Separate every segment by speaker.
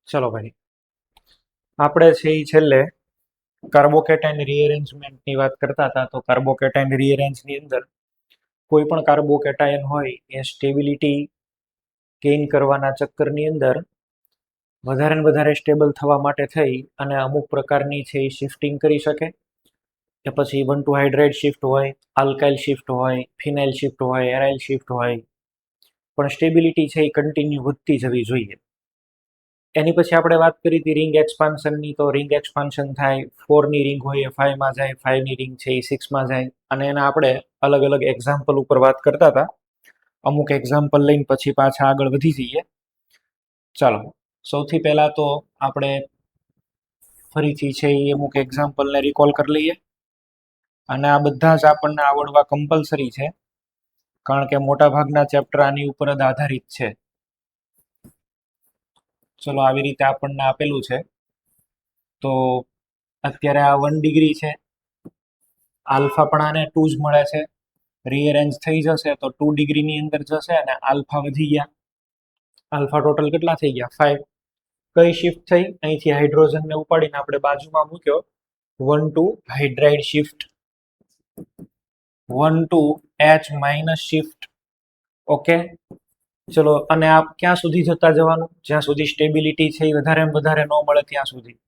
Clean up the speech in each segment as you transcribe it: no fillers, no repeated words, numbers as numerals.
Speaker 1: ચલો ભાઈ, આપણે છે એ છેલ્લે કાર્બોકેટાઇન રીઅરેન્જમેન્ટની વાત કરતા હતા. તો કાર્બોકેટાઇન રીઅરેન્જની અંદર કોઈ પણ કાર્બોકેટાયન હોય એ સ્ટેબિલિટી ગેઇન કરવાના ચક્કરની અંદર વધારે ને વધારે સ્ટેબલ થવા માટે થઈ અને અમુક પ્રકારની છે એ શિફ્ટિંગ કરી શકે. કે પછી 1 to હાઇડ્રાઇડ શિફ્ટ હોય, આલ્કાઇલ શિફ્ટ હોય, ફિનાઇલ શિફ્ટ હોય, એરાઇલ શિફ્ટ હોય, પણ સ્ટેબિલિટી છે એ કન્ટિન્યુ વધતી જવી જોઈએ. એની પછી આપણે વાત કરી હતી રિંગ એક્સપાન્શનની. તો રિંગ એક્સપાન્શન થાય, 4ની રિંગ હોય એ 5માં જાય, 5ની રિંગ છે એ 6માં જાય, અને એના આપણે અલગ અલગ એક્ઝામ્પલ ઉપર વાત કરતા હતા. અમુક એક્ઝામ્પલ લઈને પછી પાછા આગળ વધી જઈએ. ચાલો, સૌથી પહેલા તો આપણે ફરીથી છે એ અમુક એક્ઝામ્પલને રિકોલ કરી લઈએ, અને આ બધા જ આપણને આવડવા કમ્પલસરી છે, કારણ કે મોટા ભાગના ચેપ્ટર આની ઉપર જ આધારિત છે. ચલો, આવી રીતે આપણને આપેલું છે. તો અત્યારે આ 1 ડિગ્રી છે, આલ્ફા પણ આને 2 જ મળે છે. રીઅરેન્જ થઈ જશે તો 2 ડિગ્રીની અંદર જશે અને આલ્ફા વધી ગયા. આલ્ફા ટોટલ કેટલા થઈ ગયા? 5. કઈ શિફ્ટ થઈ? અહીંથી હાઇડ્રોજનને ઉપાડીને આપણે બાજુમાં મૂક્યો. 1 to hydride shift, 1 to H minus shift. Okay, ચલો, અને આ ક્યાં સુધી જતા જવાનું? જ્યાં સુધી સ્ટેબિલિટી છે એ વધારે વધારે ન મળે ત્યાં સુધી.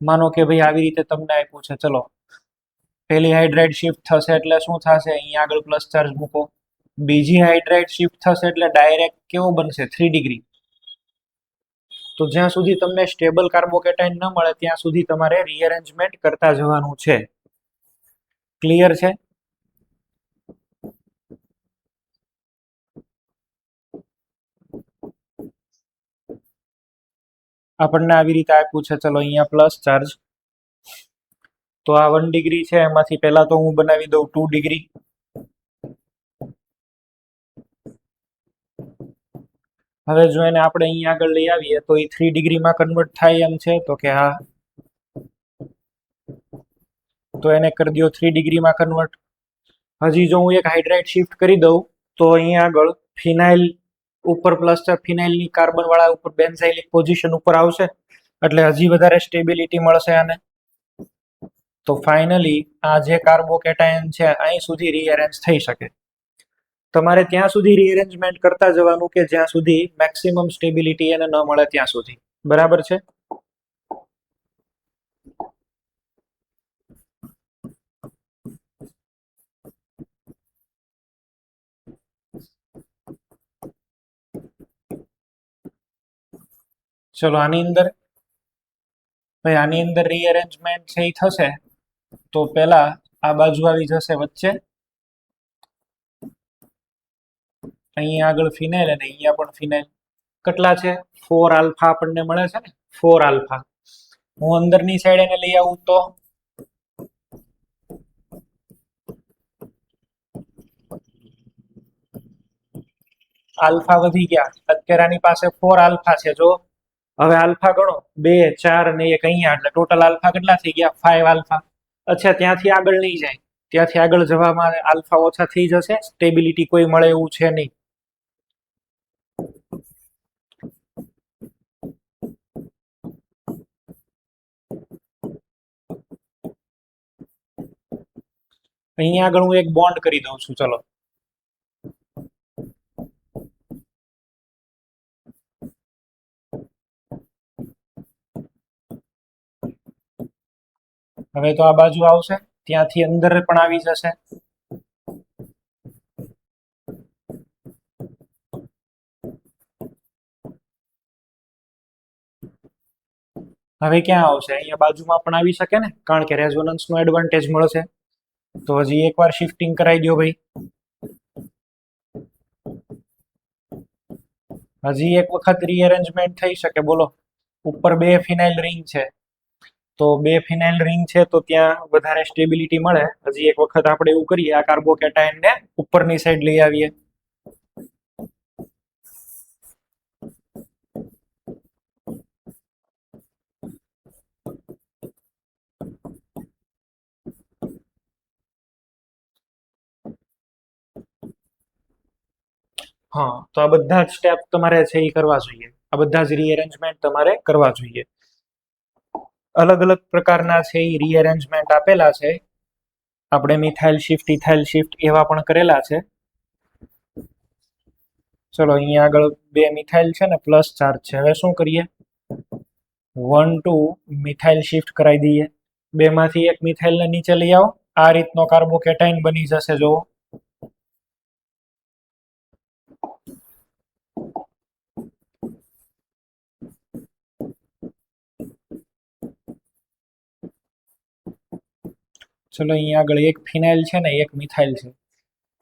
Speaker 1: માનો કે ભાઈ આવી રીતે તમને આપ્યું છે, ચલો પહેલી હાઇડ્રાઇડ શિફ્ટ થશે એટલે શું થશે? અહીંયા આગળ પ્લસ ચાર્જ મૂકો. બીજી હાઇડ્રાઇડ શિફ્ટ થશે એટલે ડાયરેક્ટ કેવો બનશે? 3 ડિગ્રી. તો જ્યાં સુધી તમને સ્ટેબલ કાર્બોકેટાઇન ન મળે ત્યાં સુધી તમારે રીઅરેન્જમેન્ટ કરતા જવાનું છે. ક્લિયર છે? આપણને આવી રીતે આપ્યું છે, ચલો અહીંયા પ્લસ ચાર્જ. તો આ 1 ડિગ્રી છે, એમાંથી પહેલા તો હું બનાવી દઉં 2 ડિગ્રી. હવે જો એને આપણે અહીંયા આગળ લઈ આવીએ તો એ 3 ડિગ્રીમાં કન્વર્ટ થાય એમ છે? તો કે હા. તો એને કરી દો 3 ડિગ્રીમાં કન્વર્ટ. હજી જો હું એક હાઇડ્રાઇડ શિફ્ટ કરી દઉં તો અહીંયા આગળ ફિનાઇલ ઉપર પ્લસ ફિનાઇલની કાર્બન વાળા ઉપર બેન્ઝાઇલિક પોઝિશન ઉપર આવશે, એટલે હજી વધારે સ્ટેબિલિટી મળશે આને. તો ફાઇનલી આ જે કાર્બોકેટાયન છે અહીં સુધી રીઅરેન્જ થઈ શકે. તમારે ત્યાં સુધી રીઅરેન્જમેન્ટ કરતા જવાનું કે જ્યાં સુધી મેક્સિમમ સ્ટેબિલિટી એને ન મળે ત્યાં સુધી. બરાબર છે? ચલો, આની અંદર રીઅરેન્જમેન્ટ છે એ થશે તો પહેલા આ બાજુ આવી જશે વચ્ચે. અહીંયા આગળ ફિનાઇલ અને અહીંયા પણ ફિનાઇલ. કેટલા છે? 4 આલ્ફા આપણને મળે છે ને, 4 આલ્ફા. હું અંદરની સાઈડ એને લઈ આવું તો આલ્ફા વધી ગયા. અત્યારે આની પાસે 4 આલ્ફા છે. જો હવે આલ્ફા ગણો, 2, 4 ને 1 અહીંયા, એટલે ટોટલ આલ્ફા કેટલા થઈ ગયા? 5 આલ્ફા. અચ્છા, ત્યાંથી આગળ નહીં જાય. ત્યાંથી આગળ જવામાં આલ્ફા ઓછા થઈ જશે, સ્ટેબિલિટી કોઈ મળે એવું છે નહીં. અહીંયા આગળ હું એક બોન્ડ કરી દઉં છું. ચલો, હવે તો આ બાજુ આવશે, ત્યાંથી અંદર પણ આવી જશે. હવે ક્યાં આવશે? અહીંયા બાજુમાં પણ આવી શકે ને, કારણ કે રેઝોનન્સનો એડવાન્ટેજ મળશે. તો હજી એકવાર શિફ્ટિંગ કરાવી દો ભાઈ. હજી એક વખત રીઅરેન્જમેન્ટ થઈ શકે. બોલો, ઉપર 2 ફિનાઇલ રિંગ છે, તો 2 ફિનાઇલ રિંગ છે તો ત્યાં વધારે સ્ટેબિલિટી મળે. હજી એક વખત આપણે એવું કરીએ, આ કાર્બોકેટાયનને ઉપરની સાઈડ લઈ આવીએ. હા, તો આ બધા જ સ્ટેપ તમારે છે એ કરવા જોઈએ. આ બધા જ રીએરેન્જમેન્ટ તમારે કરવા જોઈએ. અલગ અલગ પ્રકારના છે એ રીએરેન્જમેન્ટ આપેલા છે. આપણે મિથાઇલ શિફ્ટ, ઇથાઇલ શિફ્ટ એવા પણ કરેલા છે. ચલો અહીંયા આગળ 2 મિથાઇલ છે ને પ્લસ ચાર્જ છે. હવે શું કરીએ? 1 2 મિથાઇલ શિફ્ટ કરાવી દઈએ. 2 માંથી એક મિથાઇલને નીચે લઈ આવો. આ રીતનો કાર્બોકેટાઇન બની જશે. જો ચલો અહીંયા આગળ એક ફિનાઇલ છે ને એક મિથાઇલ છે.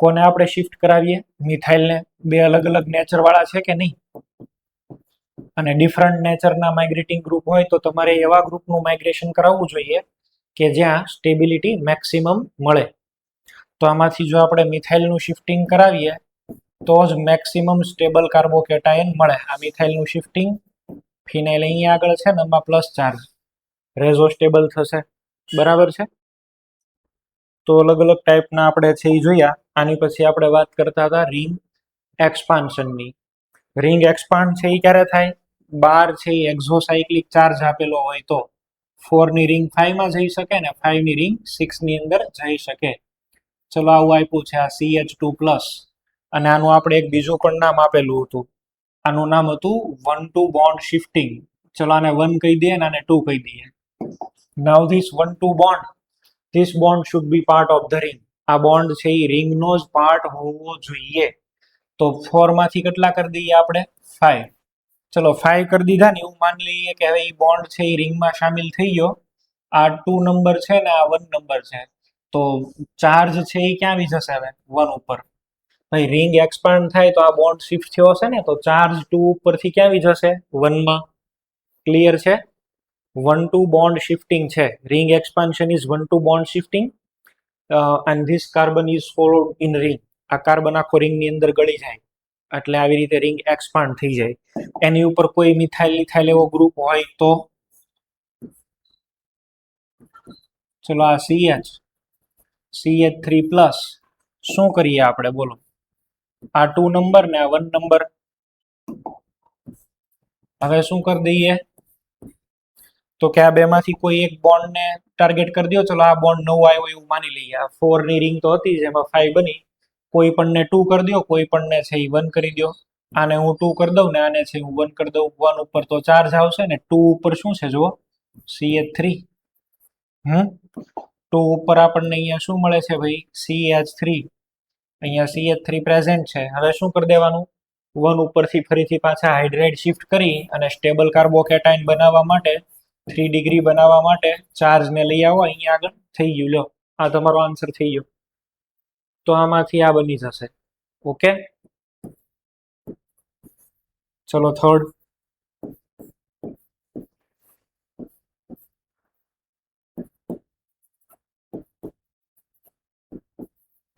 Speaker 1: કોને આપણે શિફ્ટ કરાવીએ? મિથાઇલને. 2 અલગ અલગ નેચર વાળા છે કે નહીં? અને ડિફરન્ટ નેચરના માઇગ્રેટિંગ ગ્રુપ હોય તો તમારે એવા ગ્રુપનું માઇગ્રેશન કરાવવું જોઈએ કે જ્યાં સ્ટેબિલિટી મેક્સિમમ મળે. તો આમાંથી જો આપણે મિથાઇલનું શિફ્ટિંગ કરાવીએ તો જ મેક્સિમમ સ્ટેબલ કાર્બોકેટાયન મળે. આ મિથાઇલનું શિફ્ટિંગ, ફિનાઇલ અહીંયા આગળ છે ને એમાં પ્લસ ચાર્જ, રેઝો સ્ટેબલ થશે. બરાબર છે? તો અલગ અલગ ટાઈપના આપણે છે એ જોયા. આની પછી આપણે વાત કરતા હતા રિંગ એક્સપાન્શનની. રિંગ એક્સપાન્ડ છે એ ક્યારે થાય? બાર છે એ એક્ઝોસાયક્લિક ચાર્જ આપેલો હોય તો 4 ની રિંગ 5 માં જઈ શકે ને 5 ની રિંગ 6 ની અંદર જઈ શકે. ચલો આવું આપ્યું છે આ CH2+, અને આનું આપણે એક બીજું પણ નામ આપેલું હતું. આનું નામ હતું 1-2 બોન્ડ શિફ્ટિંગ. ચલો આને 1 કહી દઈએ અને આને 2 કહી દઈએ. Now this 1-2 bond, this bond should be part of the ring. આ બોન્ડ છે એ રિંગનો જ પાર્ટ હોવો જોઈએ. તો 4 માંથી કેટલા કરી દઈએ આપણે? 5. ચલો 5 કરી દીધા ને એવું માની લઈએ કે હવે એ બોન્ડ છે એ રિંગમાં સામેલ થઈ ગયો. આ 2 નંબર છે ને આ 1 નંબર છે. તો ચાર્જ છે એ ક્યાં આવી જશે હવે? 1 ઉપર. ભાઈ રિંગ એક્સપાન્ડ થાય તો આ બોન્ડ શિફ્ટ થયો હશે ને, તો ચાર્જ 2 ઉપરથી ક્યાં આવી જશે? 1 માં. ક્લિયર છે? 1-2 બોન્ડ શિફ્ટિંગ છે. Ring expansion is 1-2 bond shifting and this carbon is followed in ring. આ કાર્બન આખો રિંગની અંદર ગળી જાય એટલે આવી રીતે રિંગ એક્સપાન્ડ થઈ જાય. એની ઉપર કોઈ મિથાઇલ ઇથાઇલ એવો ગ્રુપ હોય તો ચલો આ CH3+, શું કરીએ આપણે? બોલો. આ 2 નંબર ને આ 1 નંબર હવે શું કરી દઈએ? તો કે આ 2 માંથી કોઈ એક બોન્ડ ને ટાર્ગેટ કરી દો. ચલો આ બોન્ડ નવો આવ્યો એવું માની લઈએ. આ 4 ની રિંગ તો હતી જેમાં 5 બની. કોઈ પણ ને 2 કરી દો, કોઈ પણ ને છે એ 1 કરી દો. આને હું 2 કરી દઉં ને આને છે હું 1 કરી દઉં. 1 ઉપર તો ચાર્જ આવશે ને 2 ઉપર શું છે જુઓ? CH3. 2 ઉપર આપણને અહીંયા શું મળે છે ભાઈ? CH3. અહીંયા CH3 પ્રેઝન્ટ છે. હવે શું કરી દેવાનું? 1 ઉપરથી ફરીથી પાછા હાઇડ્રાઇડ શિફ્ટ કરી અને સ્ટેબલ કાર્બોકેટાઇન બનાવવા માટે 3 ડિગ્રી બનાવવા માટે ચાર્જને લઈ આવો અહીંયા આગળ. થઈ ગયું. લો, આ તમારો આન્સર થઈ ગયો. તો આમાંથી આ બની જશે. ઓકે, ચલો થર્ડ.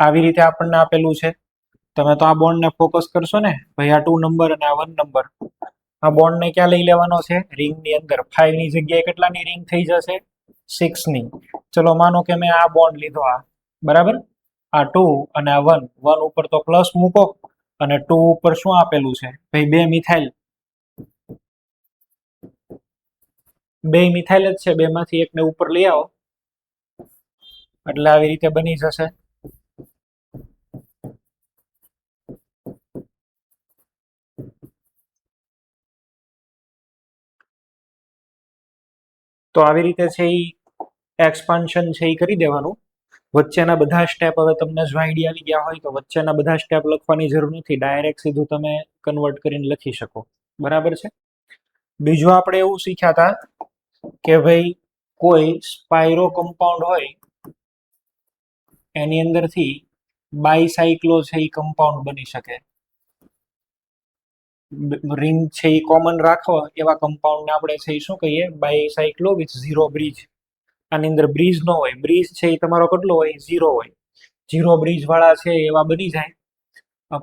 Speaker 1: આવી રીતે આપણને આપેલું છે. તમે તો આ બોન્ડને ફોકસ કરશો ને ભાઈ, આ 2 નંબર અને આ 1 નંબર. આ બોન્ડને ક્યાં લઈ લેવાનો છે? રિંગની અંદર. 5 ની જગ્યાએ કેટલાની રિંગ થઈ જશે? 6 ની. ચલો માનો કે મેં આ બોન્ડ લીધો, આ બરાબર, આ 2 અને આ 1. 1 ઉપર તો પ્લસ મૂકો અને 2 ઉપર શું આપેલું છે ભાઈ? 2 મિથાઇલ. 2 મિથાઇલ જ છે. 2 માંથી એકને ઉપર લઈ આવો એટલે આવી રીતે બની જશે. તો આવી રીતે છે એ એક્સપાન્શન છે એ કરી દેવાનું. વચ્ચેના બધા સ્ટેપ હવે તમને જો આઈડિયા આવી ગયા હોય તો વચ્ચેના બધા સ્ટેપ લખવાની જરૂર નથી. ડાયરેક્ટ સીધું તમે કન્વર્ટ કરીને લખી શકો. બરાબર છે? બીજું આપણે એવું શીખ્યા હતા કે ભાઈ કોઈ સ્પાયરો કમ્પાઉન્ડ હોય એની અંદરથી બાયસાયક્લો છે એ કમ્પાઉન્ડ બની શકે. રિંગ છે એ કોમન રાખો એવા કમ્પાઉન્ડને આપણે છે એ શું કહીએ? Bicyclo with zero bridge. આની અંદર બ્રિજ ન હોય. બ્રિજ છે એ તમારો કેટલો હોય? 0 હોય. 0 બ્રિજ વાળા છે એવા બની જાય.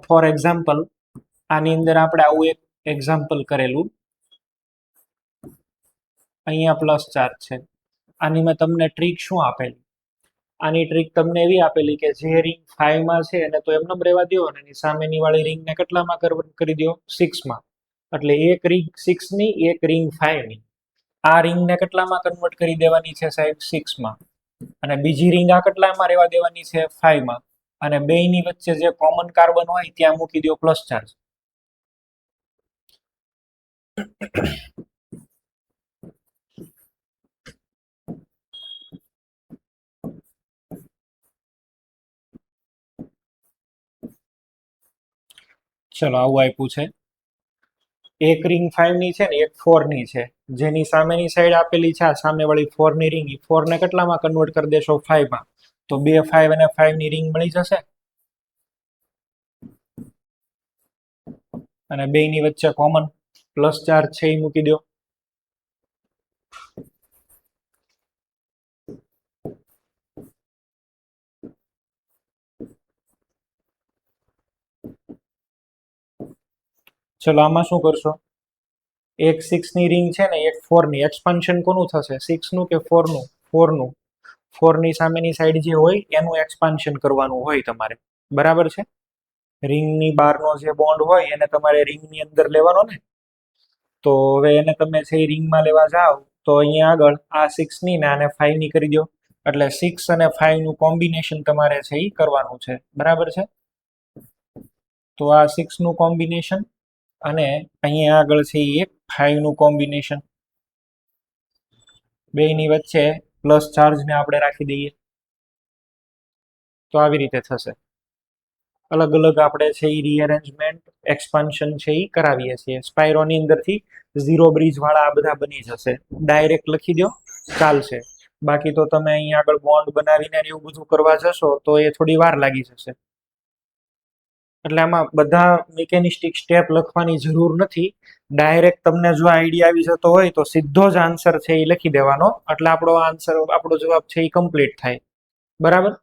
Speaker 1: ફોર એક્ઝામ્પલ આની અંદર આપણે આવું એક એક્ઝામ્પલ કરેલું. અહીંયા પ્લસ ચાર્જ છે. આની મેં તમને ટ્રીક શું આપેલી? આની ટ્રીક તમને એવી આપેલી કે જે રિંગ 5 માં છે એને તો એમને રહેવા દો અને એની સામેની વાળી રિંગને કેટલામાં કરી દો? 6 માં. એટલે એક રિંગ 6 ની, એક રિંગ 5 ની. આ રિંગને કેટલામાં કન્વર્ટ કરી દેવાની છે સાહેબ? 6 માં. અને બીજી રિંગ આ કેટલામાં રહેવા દેવાની છે? 5 માં. અને બેયની વચ્ચે જે કોમન કાર્બન હોય ત્યાં મૂકી દો પ્લસ ચાર્જ. ચલો આવું આપ્યું છે. એક રિંગ 5 ની છે ને એક 4 ની છે. જેની સામેની સાઈડ આપેલી છે આ સામેવાળી 4 ની રિંગ, 4 ને કેટલામાં કન્વર્ટ કરી દેશો? 5 માં. તો બે 5 અને 5 ની રિંગ મળી જશે. અને બેયની વચ્ચે કોમન પ્લસ ચાર્જ છે એ મૂકી દો. ચલો આમાં શું કરશો? એક 6 ની રિંગ છે ને એક 4 ની. એક્સપાન્શન કોનું થશે? 6 નું કે 4 નું? 4 નું. 4 ની સામેની સાઈડ જે હોય એનું એક્સપાન્શન કરવાનું હોય તમારે. બરાબર છે? રિંગની બહારનો જે બોન્ડ હોય એને તમારે રિંગની અંદર લેવાનો ને. તો હવે એને તમે છે રિંગમાં લેવા જાઓ તો અહીંયા આગળ આ 6 ની ને આને 5 ની કરી દો. એટલે 6 અને 5 નું કોમ્બિનેશન તમારે છે એ કરવાનું છે. બરાબર છે? તો આ 6 નું કોમ્બિનેશન અને અહીંયા આગળ છે એક 5 નું કોમ્બિનેશન. બેયની વચ્ચે પ્લસ ચાર્જને આપણે રાખી દઈએ. તો આવી રીતે થશે. અલગ અલગ આપણે છે એ રીઅરેન્જમેન્ટ, એક્સપાન્શન છે એ કરાવીએ છીએ. સ્પાયરોની અંદરથી 0 બ્રિજ વાળા આ બધા બની જશે. ડાયરેક્ટ લખી દો ચાલશે. બાકી તો તમે અહીંયા આગળ બોન્ડ બનાવીને એવું બધું કરવા જશો તો એ થોડી વાર લાગી જશે. એટલે આમાં બધા મિકેનિસ્ટિક સ્ટેપ લખવાની જરૂર નથી. ડાયરેક્ટ તમને જો આઈડિયા આવી જતો હોય તો સીધો જ આન્સર છે એ લખી દેવાનો. એટલે આપણો જવાબ છે એ કમ્પ્લીટ થાય. બરાબર?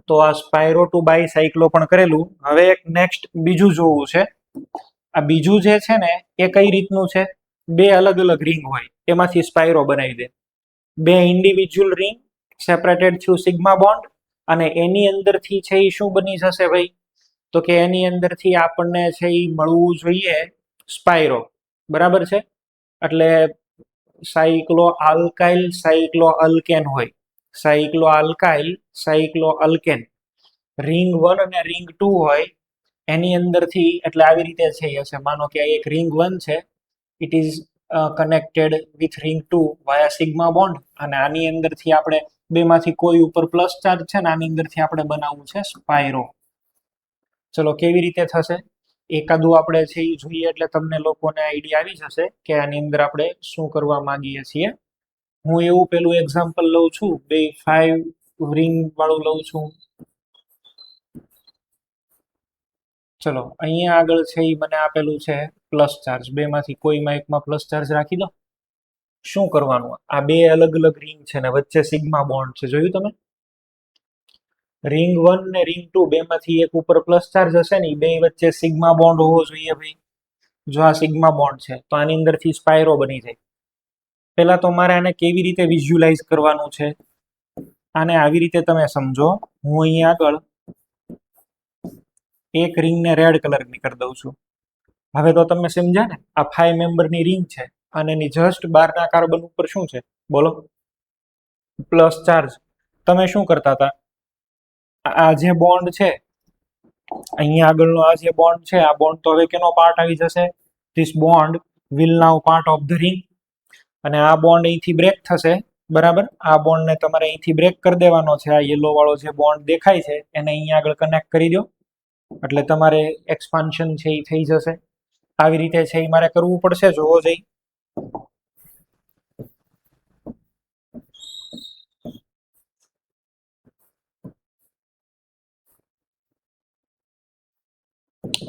Speaker 1: તો આ સ્પાયરો ટુ બાયસાયક્લો પણ કરેલું. હવે એક નેક્સ્ટ બીજું જોવું છે. આ બીજું જે છે ને એ કઈ રીતનું છે? બે અલગ અલગ રિંગ હોય એમાંથી સ્પાયરો બનાવી દે. બે individual ring separated through sigma bond, અને એની અંદરથી છે એ શું બની જશે ભાઈ? તો કે એની અંદરથી આપણને છે એ મળવું જોઈએ સ્પાયરો. બરાબર છે? એટલે સાયક્લો આલ્કાઇલ, સાયક્લો અલ્કેન હોય. Cycloalkyl, cycloalkane. Ring 1 અને રિંગ 2 હોય એની અંદરથી, એટલે આવી રીતે છે હશે. માનો કે એક રિંગ 1 છે, it is connected with ring 2 via sigma bond, અને આની અંદરથી આપણે બેમાંથી કોઈ ઉપર પ્લસ ચાર્જ છે ને આની અંદરથી આપણે બનાવવું છે સ્પાયરો. ચલો કેવી રીતે થશે એકાદું આપણે છે એ જોઈએ એટલે તમને લોકોને આઈડિયા આવી જશે કે આની અંદર આપણે શું કરવા માંગીએ છીએ. હું એવું પેલું એક્ઝામ્પલ લઉં છું, બે 5 રિંગ વાળું લઉં છું. ચલો અહીંયા આગળ છે એ મને આપેલું છે પ્લસ ચાર્જ. બેમાંથી કોઈમાં એકમાં પ્લસ ચાર્જ રાખી દો. શું કરવાનું? આ બે અલગ અલગ રિંગ છે ને વચ્ચે સિગ્મા બોન્ડ છે. જોયું તમે? રિંગ 1 ને રિંગ 2 બેમાંથી એક ઉપર પ્લસ ચાર્જ હશે ને, બે વચ્ચે સિગ્મા બોન્ડ હોવો જોઈએ ભાઈ. જો આ સિગ્મા બોન્ડ છે તો આની અંદરથી સ્પાયરો બની જાય. પહેલા તો મારે આને કેવી રીતે વિઝ્યુલાઇઝ કરવાનું છે? આને આવી રીતે તમે સમજો. હું અહીંયા આગળ એક રિંગને રેડ કલરની કરી દઉં છું. હવે તો તમે સમજ્યા ને? આ 5 મેમ્બરની રિંગ છે અને એની જસ્ટ બહારના કાર્બન ઉપર શું છે બોલો? Plus charge. તમે શું કરતા હતા? આ જે બોન્ડ છે અહીંયા આગળનો આ જે બોન્ડ છે, આ બોન્ડ તો હવે કેનો પાર્ટ આવી જશે? This bond will now part of the ring. અને આ બોન્ડ અહીંથી બ્રેક થશે. બરાબર? આ બોન્ડને તમારે અહીંથી બ્રેક કરી દેવાનો છે. આ યલો વાળો જે બોન્ડ દેખાય છે એને અહીંયા આગળ કનેક્ટ કરી દો. એટલે તમારે એક્સપાન્શન છે એ થઈ જશે. આવી રીતે છે એ મારે કરવું પડશે. જોવો જઈ.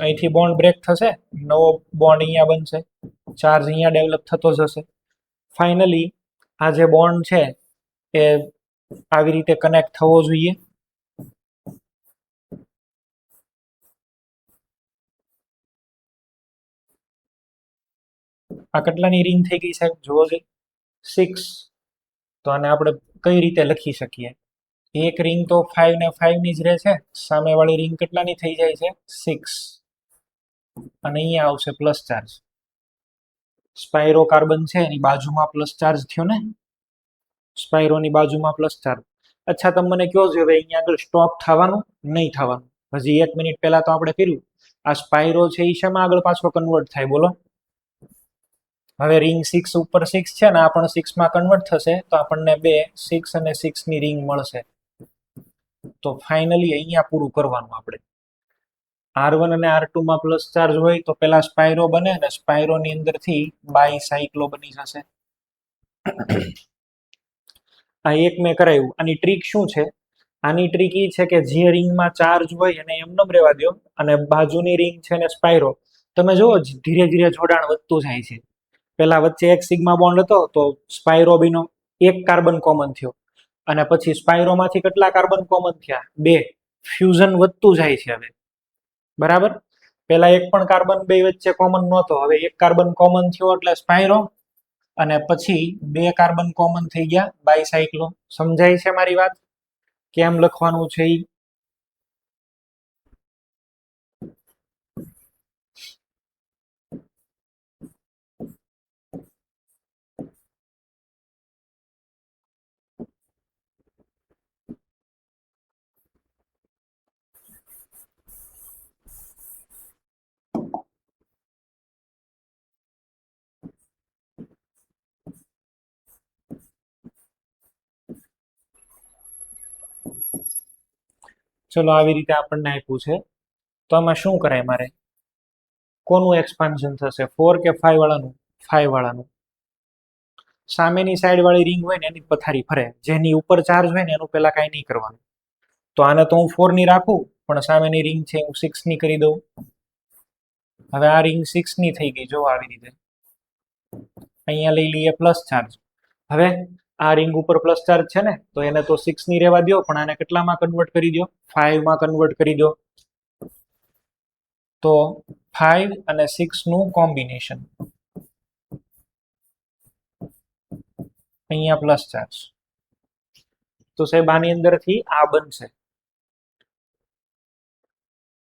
Speaker 1: અહીંથી બોન્ડ બ્રેક થશે, નવો બોન્ડ અહીંયા બનશે, ચાર્જ અહીંયા ડેવલપ થતો જશે. ફાઇનલી આ જે બોન્ડ છે એ આવી રીતે કનેક્ટ થવો જોઈએ. આ કેટલાની રિંગ થઈ ગઈ સાહેબ? જોવો જોઈએ. 6. તો આને આપણે કઈ રીતે લખી શકીએ? એક રિંગ તો 5 ને 5 ની જ રહે છે. સામેવાળી રિંગ કેટલાની થઈ જાય છે? 6. અને અહીંયા આવશે પ્લસ ચાર્જ. સ્પાઇરો કાર્બન છે એની બાજુમાં પ્લસ ચાર્જ થયો ને, સ્પાઇરોની બાજુમાં પ્લસ ચાર્જ. અચ્છા, તમે મને કહો છો હવે અહીંયા આગળ સ્ટોપ થવાનું નહીં થવાનું? હજી 1 મિનિટ પહેલા તો આપણે કર્યું. આ સ્પાઇરો છે એ શેમાં આગળ પાછો કન્વર્ટ થાય બોલો? હવે રિંગ 6 ઉપર 6 છે ને, આ પણ 6 માં કન્વર્ટ થશે, તો આપણને બે 6 અને 6 ની રિંગ મળશે. તો ફાઇનલી અહીંયા પૂરું કરવાનું આપણે. R1 અને R2 માં પ્લસ ચાર્જ હોય તો પેલા સ્પાઇરો બને અને સ્પાઇરોની અંદરથી બાયસાયક્લો બની જશે. આ એક મેં કરાવ્યું. આની ટ્રીક શું છે? આની ટ્રીક એ છે કે જે રિંગમાં ચાર્જ હોય એને એમને રહેવા દો, અને બાજુની રિંગ છે ને સ્પાઇરો, તમે જુઓ ધીરે ધીરે જોડાણ વધતું જાય છે. પેલા વચ્ચે એક સિગ્મા બોન્ડ હતો તો સ્પાઇરોબીનો એક કાર્બન કોમન થયો, અને પછી સ્પાઇરોમાંથી કેટલા કાર્બન કોમન થયા? 2. ફ્યુઝન વધતું જાય છે હવે, બરાબર? પેલા એક પણ કાર્બન બે વચ્ચે કોમન નહોતો, હવે એક કાર્બન કોમન થયો એટલે સ્પાઇરો, અને પછી 2 કાર્બન કોમન થઈ ગયા બાયસાયક્લો. સમજાય છે મારી વાત? કેમ લખવાનું છે ઈ? ચલો, આવી રીતે આપણને આપ્યું છે, તો આમાં શું કરાય મારે? કોનું એક્સપાન્શન થશે? 4 કે 5 વાળાનું? 5 વાળાનું. સામેની સાઈડ વાળી રિંગ હોય ને એની પથારી ફરે, જેની ઉપર ચાર્જ હોય ને એનું પેલા કાંઈ નહીં કરવાનું. તો આને તો હું 4 ની રાખું, પણ સામેની રિંગ છે હું 6 ની કરી દઉં. હવે આ રિંગ 6 ની થઈ ગઈ, જો આવી રીતે. અહીંયા લઈ લઈએ પ્લસ ચાર્જ. હવે આ રિંગ ઉપર પ્લસ ચાર્જ છે ને, તો એને તો 6 ની રહેવા દો, પણ આને કેટલામાં કન્વર્ટ કરી દો? 5 માં કન્વર્ટ કરી દો. તો 5 અને 6 નું કોમ્બિનેશન, અહીંયા પ્લસ ચાર્જ. તો સાહેબ આની અંદરથી આ બનશે.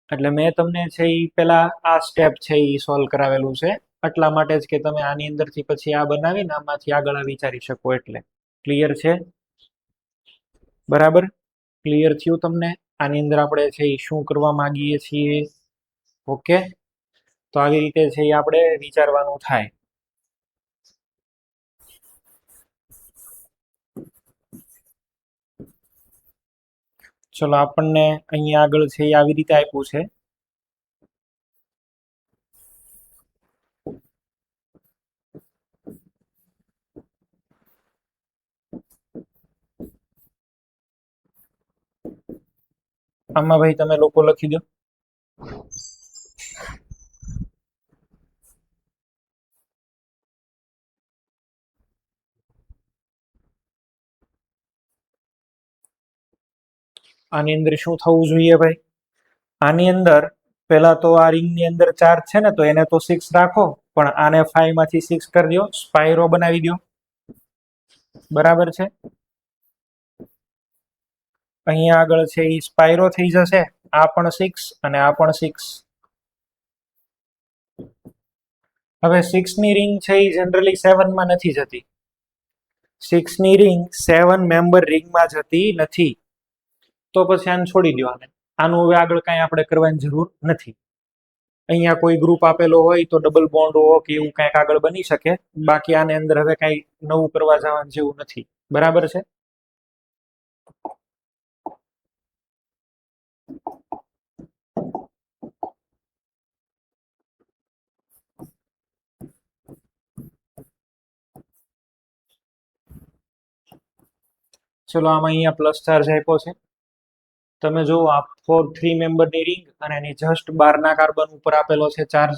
Speaker 1: એટલે મેં તમને છે એ પેલા આ સ્ટેપ છે એ સોલ્વ કરાવેલું છે, એટલા માટે જ કે તમે આની અંદરથી પછી આ બનાવીને આમાંથી આગળ વિચારી શકો. એટલે ક્લિયર છે? બરાબર ક્લિયર થયું તમને? આની અંદર આપણે છે એ શું કરવા માંગીએ છીએ? ઓકે, તો આવી રીતે છે એ આપણે વિચારવાનું થાય. ચલો, આપણને અહીંયા આગળ છે એ આવી રીતે આપ્યું છે. આમાં ભાઈ તમે લોકો લખી દો. આની અંદર શું થવું જોઈએ ભાઈ? આની અંદર પેલા તો આ રિંગ ની અંદર ચાર્જ છે ને, તો એને તો 6 રાખો, પણ આને 5 માંથી 6 કરી દો, સ્પાઇરો બનાવી દો. બરાબર છે? અહીંયા આગળ છે એ સ્પાઇરો થઈ જશે, આ પણ 6 અને આ પણ 6. હવે 6 ની રિંગ છે એ જનરલી 7 માં નથી જતી. 6 ની રિંગ 7 મેમ્બર રિંગમાં જતી નથી. તો પછી આને છોડી દો. આનું હવે આગળ કાંઈ આપણે કરવાની જરૂર નથી. અહીંયા કોઈ ગ્રુપ આપેલો હોય તો ડબલ બોન્ડ હો કે એવું કાંઈક આગળ બની શકે, બાકી આને અંદર હવે કાંઈ નવું કરવા જવાનું જેવું નથી. બરાબર છે? ચલો, આમાં અહીંયા પ્લસ ચાર્જ આપ્યો છે. તમે જો આ 3 મેમ્બરની રિંગ અને એની જસ્ટ બહારના કાર્બન ઉપર આપેલો છે ચાર્જ.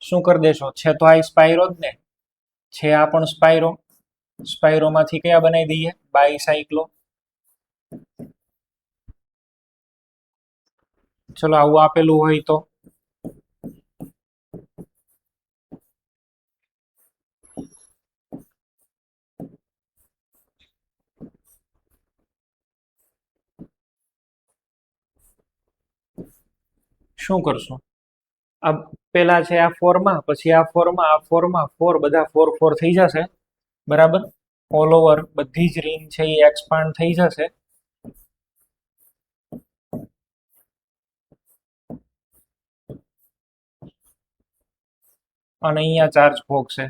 Speaker 1: શું કરી દેશો? છે તો આ સ્પાઇરો જ ને, છે આ પણ સ્પાઇરો. સ્પાઇરોમાંથી કયા બનાવી દઈએ? બાયસાયક્લો. ચલો, આવું આપેલું હોય તો શું કરશું? આ પેલા છે આ 4 માં, પછી આ 4 માં, આ 4 માં 4, બધા 4 4 થઈ જશે, બરાબર. ઓલ ઓવર બધી જ રિંગ છે એ એક્સપાન્ડ થઈ જશે. અને અહીંયા ચાર્જ ભોગશે.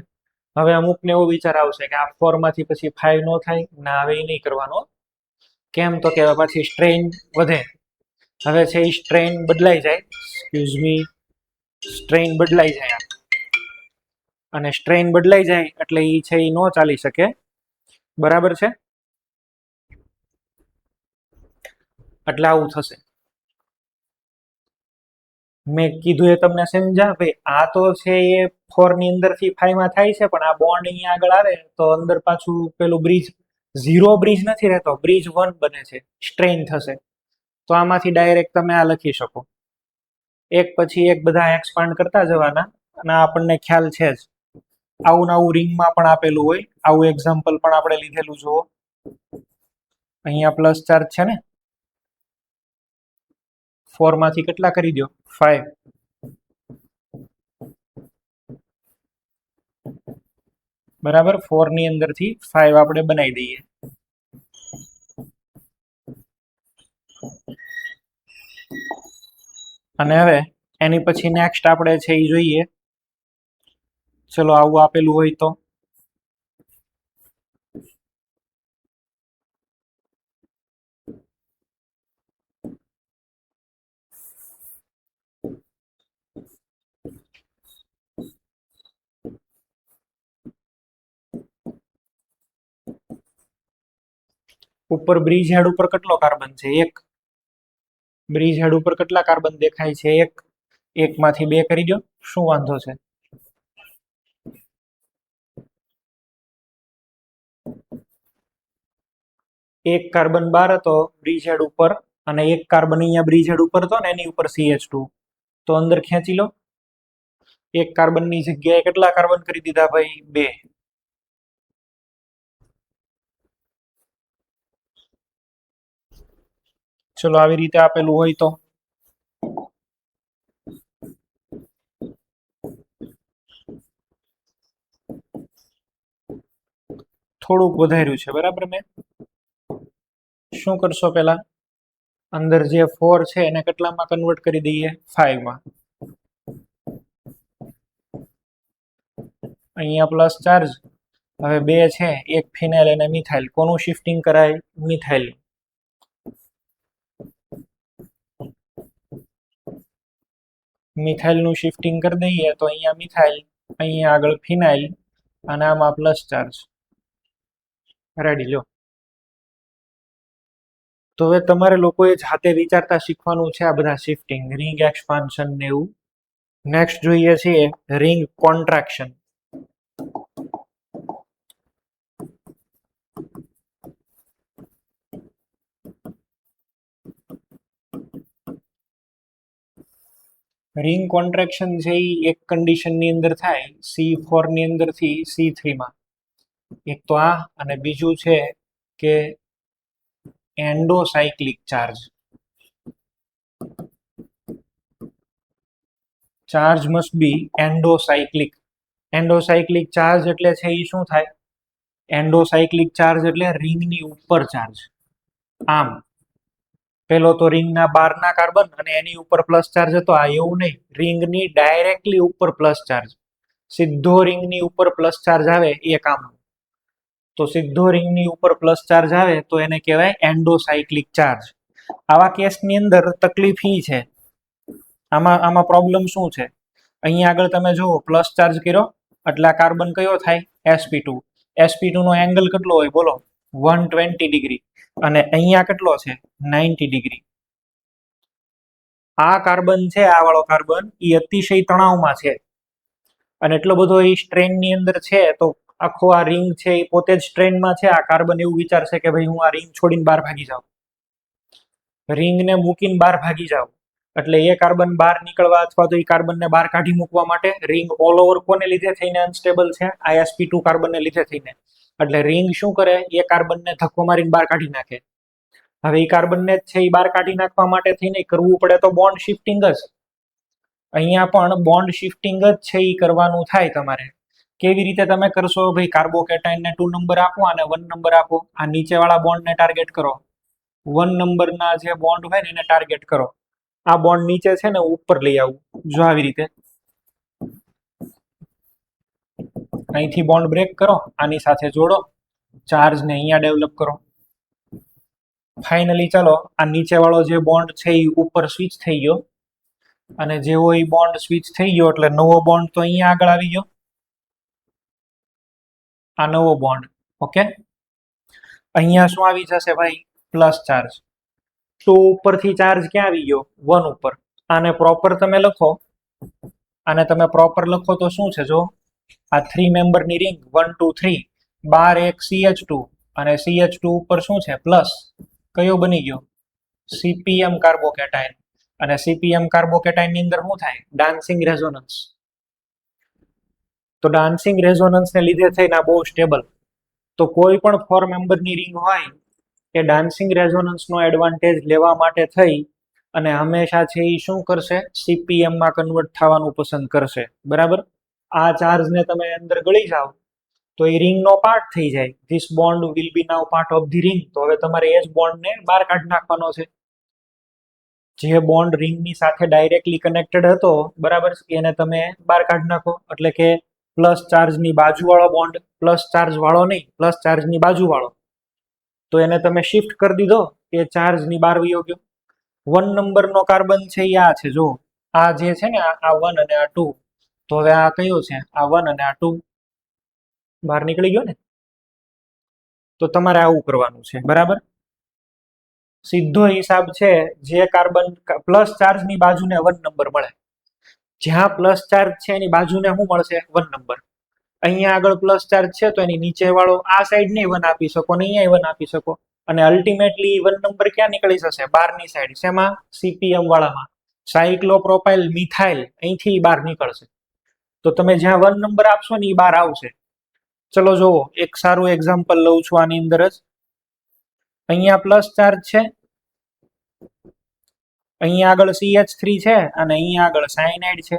Speaker 1: હવે અમુકને એવો વિચાર આવશે કે આ 4 માંથી પછી 5 નો થાય ના, હવે એ નહીં કરવાનો. કેમ તો કે પછી સ્ટ્રેન વધે. હવે છે એ સ્ટ્રેન બદલાઈ જાય, એક્સક્યુઝ મી, સ્ટ્રેન બદલાઈ જાય, અને સ્ટ્રેન બદલાઈ જાય એટલે એ છે એ નો ચાલી શકે, બરાબર છે. એટલે આવું થશે. મેં કીધું એ તમને સમજા ભાઈ? આ તો છે એ 4 ની અંદર થી 5 માં થાય છે, પણ આ બોન્ડ અહીંયા આગળ આવે તો અંદર પાછું પેલું બ્રિજ 0 બ્રિજ નથી રહેતો, બ્રિજ 1 બને છે, સ્ટ્રેન થશે. તો આમાંથી ડાયરેક્ટ તમે આ લખી શકો, એક પછી એક બધા એક્સપાન્ડ કરતા જવાના. અને આપણને ખ્યાલ છે જ, આવું ને આવું રિંગમાં પણ આપેલું હોય. આવું એક્ઝામ્પલ પણ આપણે લીધેલું જુઓ, અહીંયા પ્લસ ચાર્જ છે ને, 4 માંથી કેટલા કરી દો? 5. બરાબર, 4 ની અંદર થી 5 આપણે બનાવી દઈએ. અને હવે એની પછી નેક્સ્ટ આપણે છે એ જોઈએ. ચલો આવું આપેલું હોય તો ઉપર બ્રિજ હેડ ઉપર કેટલો કાર્બન છે? 1. બ્રિજ હેડ ઉપર કેટલા કાર્બન દેખાય છે? 1. 1 માંથી 2 કરી દો, શું વાંધો છે? એક કાર્બન બહાર હતો બ્રિજ હેડ ઉપર, અને એક કાર્બન અહીંયા બ્રિજ હેડ ઉપર હતો ને એની ઉપર CH2, તો અંદર ખેંચી લો. એક કાર્બન ની જગ્યાએ કેટલા કાર્બન કરી દીધા ભાઈ? 2. ચલો આવી રીતે આપેલું હોય તો થોડુંક વધાર્યું છે, બરાબર. મેં શું કરશો? પેલા અંદર જે 4 છે એને કેટલામાં કન્વર્ટ કરી દઈએ? 5 માં. અહીંયા પ્લસ ચાર્જ. હવે 2 છે, એક ફિનાઇલ અને મિથાઇલ, કોનું શિફ્ટિંગ કરાય? મિથાઇલ. મિથાઇલ નું શિફ્ટિંગ કરી દઈએ તો અહીંયા મિથાઇલ, અહીંયા આગળ ફિનાઇલ, અને આમાં પ્લસ ચાર્જ. રેડી લો. તો હવે તમારે લોકોએ જાતે વિચારતા શીખવાનું છે આ બધા શિફ્ટિંગ, રિંગ એક્સપાન્શન ને એવું. નેક્સ્ટ જોઈએ છીએ રિંગ કોન્ટ્રાક્શન. રિંગ કોન્ટ્રાક્શન છે એ એક કન્ડિશન ની અંદર થાય, C4 ની અંદર થી C3 માં. એક તો આ, અને બીજું છે કે endocyclic charge. Charge must be endocyclic. Endocyclic charge એટલે છે એ શું થાય? એન્ડોસાયક્લિક ચાર્જ એટલે રિંગની ઉપર ચાર્જ. આમ પેલો તો રિંગના બહારના કાર્બન અને એની ઉપર પ્લસ ચાર્જ હતો. આ એવું નહીં, રિંગની ડાયરેક્ટલી ઉપર પ્લસ ચાર્જ. સીધો રિંગની ઉપર પ્લસ ચાર્જ આવે એ કામ. તો સીધો રિંગની ઉપર પ્લસ ચાર્જ આવે તો એને કહેવાય એન્ડોસાયક્લિક ચાર્જ. આવા કેસની અંદર તકલીફ ઈ છે, આમાં પ્રોબ્લેમ શું છે? અહીંયા આગળ તમે જુઓ, પ્લસ ચાર્જ કર્યો એટલે આ કાર્બન કયો થાય? sp2. sp2 નો એંગલ કેટલો હોય બોલો? 120 ડિગ્રી. અને અહીંયા કેટલો છે? 90 ડિગ્રી. આ કાર્બન છે, આ વાળો કાર્બન, એ અતિશય તણાવમાં છે, અને એટલો બધો એ સ્ટ્રેન ની અંદર છે, તો આખો આ રિંગ છે એ પોતે જ સ્ટ્રેનમાં છે. આ કાર્બન એવું વિચારશે કે ભાઈ હું આ રિંગ છોડીને બહાર ભાગી જાઉં, રિંગને મૂકીને બહાર ભાગી જાઉં. એટલે એ કાર્બન બહાર નીકળવા અથવા તો એ કાર્બનને બહાર કાઢી મૂકવા માટે રિંગ ઓલ ઓવર કોને લીધે થઈને અનસ્ટેબલ છે? આ sp2 કાર્બનને લીધે થઈને. એટલે રિંગ શું કરે? એ કાર્બનને ધક્કો મારીને બહાર કાઢી નાખે. હવે એ કાર્બનને જ છે એ બહાર કાઢી નાખવા માટે થઈને કરવું પડે તો બોન્ડ શિફ્ટિંગ જ. અહીંયા પણ બોન્ડ શિફ્ટિંગ જ છે એ કરવાનું થાય તમારે. કેવી રીતે તમે કરશો ભાઈ? કાર્બોકેટાઇનને 2 નંબર આપો અને 1 નંબર આપો. આ નીચેવાળા બોન્ડને ટાર્ગેટ કરો. 1 નંબરના જે બોન્ડ હોય ને એને ટાર્ગેટ કરો. આ બોન્ડ નીચે છે ને ઉપર લઈ આવું, જો આવી રીતે. અહીંથી બોન્ડ બ્રેક કરો, આની સાથે જોડો, ચાર્જને અહીંયા ડેવલપ કરો. ફાઇનલી ચાલો આ નીચેવાળો જે બોન્ડ છે એ ઉપર સ્વિચ થઈ ગયો, અને જેવો એ બોન્ડ સ્વિચ થઈ ગયો એટલે નવો બોન્ડ તો અહીંયા આગળ આવી ગયો. આ નવો બોન્ડ, ઓકે. અહીંયા શું આવી જશે ભાઈ? Plus charge. તો ઉપરથી ચાર્જ ક્યાં આવી ગયો? 1 ઉપર. આને પ્રોપર તમે લખો, આને તમે પ્રોપર લખો તો શું છે? જો આ 3 મેમ્બરની રિંગ 1 2 3, બાર એક CH2 અને CH2 ઉપર શું છે? પ્લસ. કયો બની ગયો? CPM કાર્બોકેટાઇન. અને CPM કાર્બોકેટાઇન ની અંદર શું થાય? Dancing resonance. તો ડાન્સિંગ રેઝોનન્સ ને લીધે થઈને આ બહુ સ્ટેબલ. તો કોઈ પણ 4 મેમ્બરની રિંગ હોય એ ડાન્સિંગ રેઝોનન્સનો એડવાન્ટેજ લેવા માટે થઈ અને હંમેશા છે એ શું કરશે? CPM માં કન્વર્ટ થવાનું પસંદ કરશે, બરાબર. આ ચાર્જને તમે અંદર ગળી જાઓ તો એ રિંગનો પાર્ટ થઈ જાય. This bond will be now part of the ring. તો હવે તમારે એ જ બોન્ડને બહાર કાઢી નાખવાનો છે. જે બોન્ડ રિંગની સાથે ડાયરેક્ટલી કનેક્ટેડ હતો, બરાબર, એને તમે બહાર કાઢી નાખો. એટલે કે પ્લસ ચાર્જની બાજુવાળો બોન્ડ, પ્લસ ચાર્જ વાળો નહીં, પ્લસ ચાર્જની બાજુવાળો, તો એને તમે શિફ્ટ કરી દીધો, એ ચાર્જની બહાર વયો ગયો. 1 નંબરનો કાર્બન છે એ આ છે, જો આ જે છે ને આ 1 અને આ 2. તો હવે આ કયો છે? આ 1 અને આ 2 બહાર નીકળી ગયો ને. તો તમારે આવું કરવાનું છે, બરાબર. સીધો હિસાબ છે, જે કાર્બન પ્લસ ચાર્જની બાજુને 1 નંબર મળે. જ્યાં પ્લસ ચાર્જ છે એની બાજુને શું મળશે? 1 નંબર. અહીંયા આગળ પ્લસ ચાર્જ છે તો એની નીચે વાળો આ સાઈડ ને 1 આપી શકો ને અહીંયા 1 આપી શકો, અને અલ્ટિમેટલી 1 નંબર ક્યાં નીકળી જશે? બહારની સાઈડ. શેમાં? CPM વાળામાં. સાયક્લોપ્રોપાઇલ મિથાઇલ અહીંથી બહાર નીકળશે. તો તમે જ્યાં 1 નંબર આપશો ને એ બહાર આવશે. ચલો જોવો, એક સારું એક્ઝામ્પલ લઉં છું આની અંદર જ. અહીંયા પ્લસ ચાર્જ છે, અહીંયા આગળ CH3 છે અને અહીંયા આગળ સાયનાઇડ છે.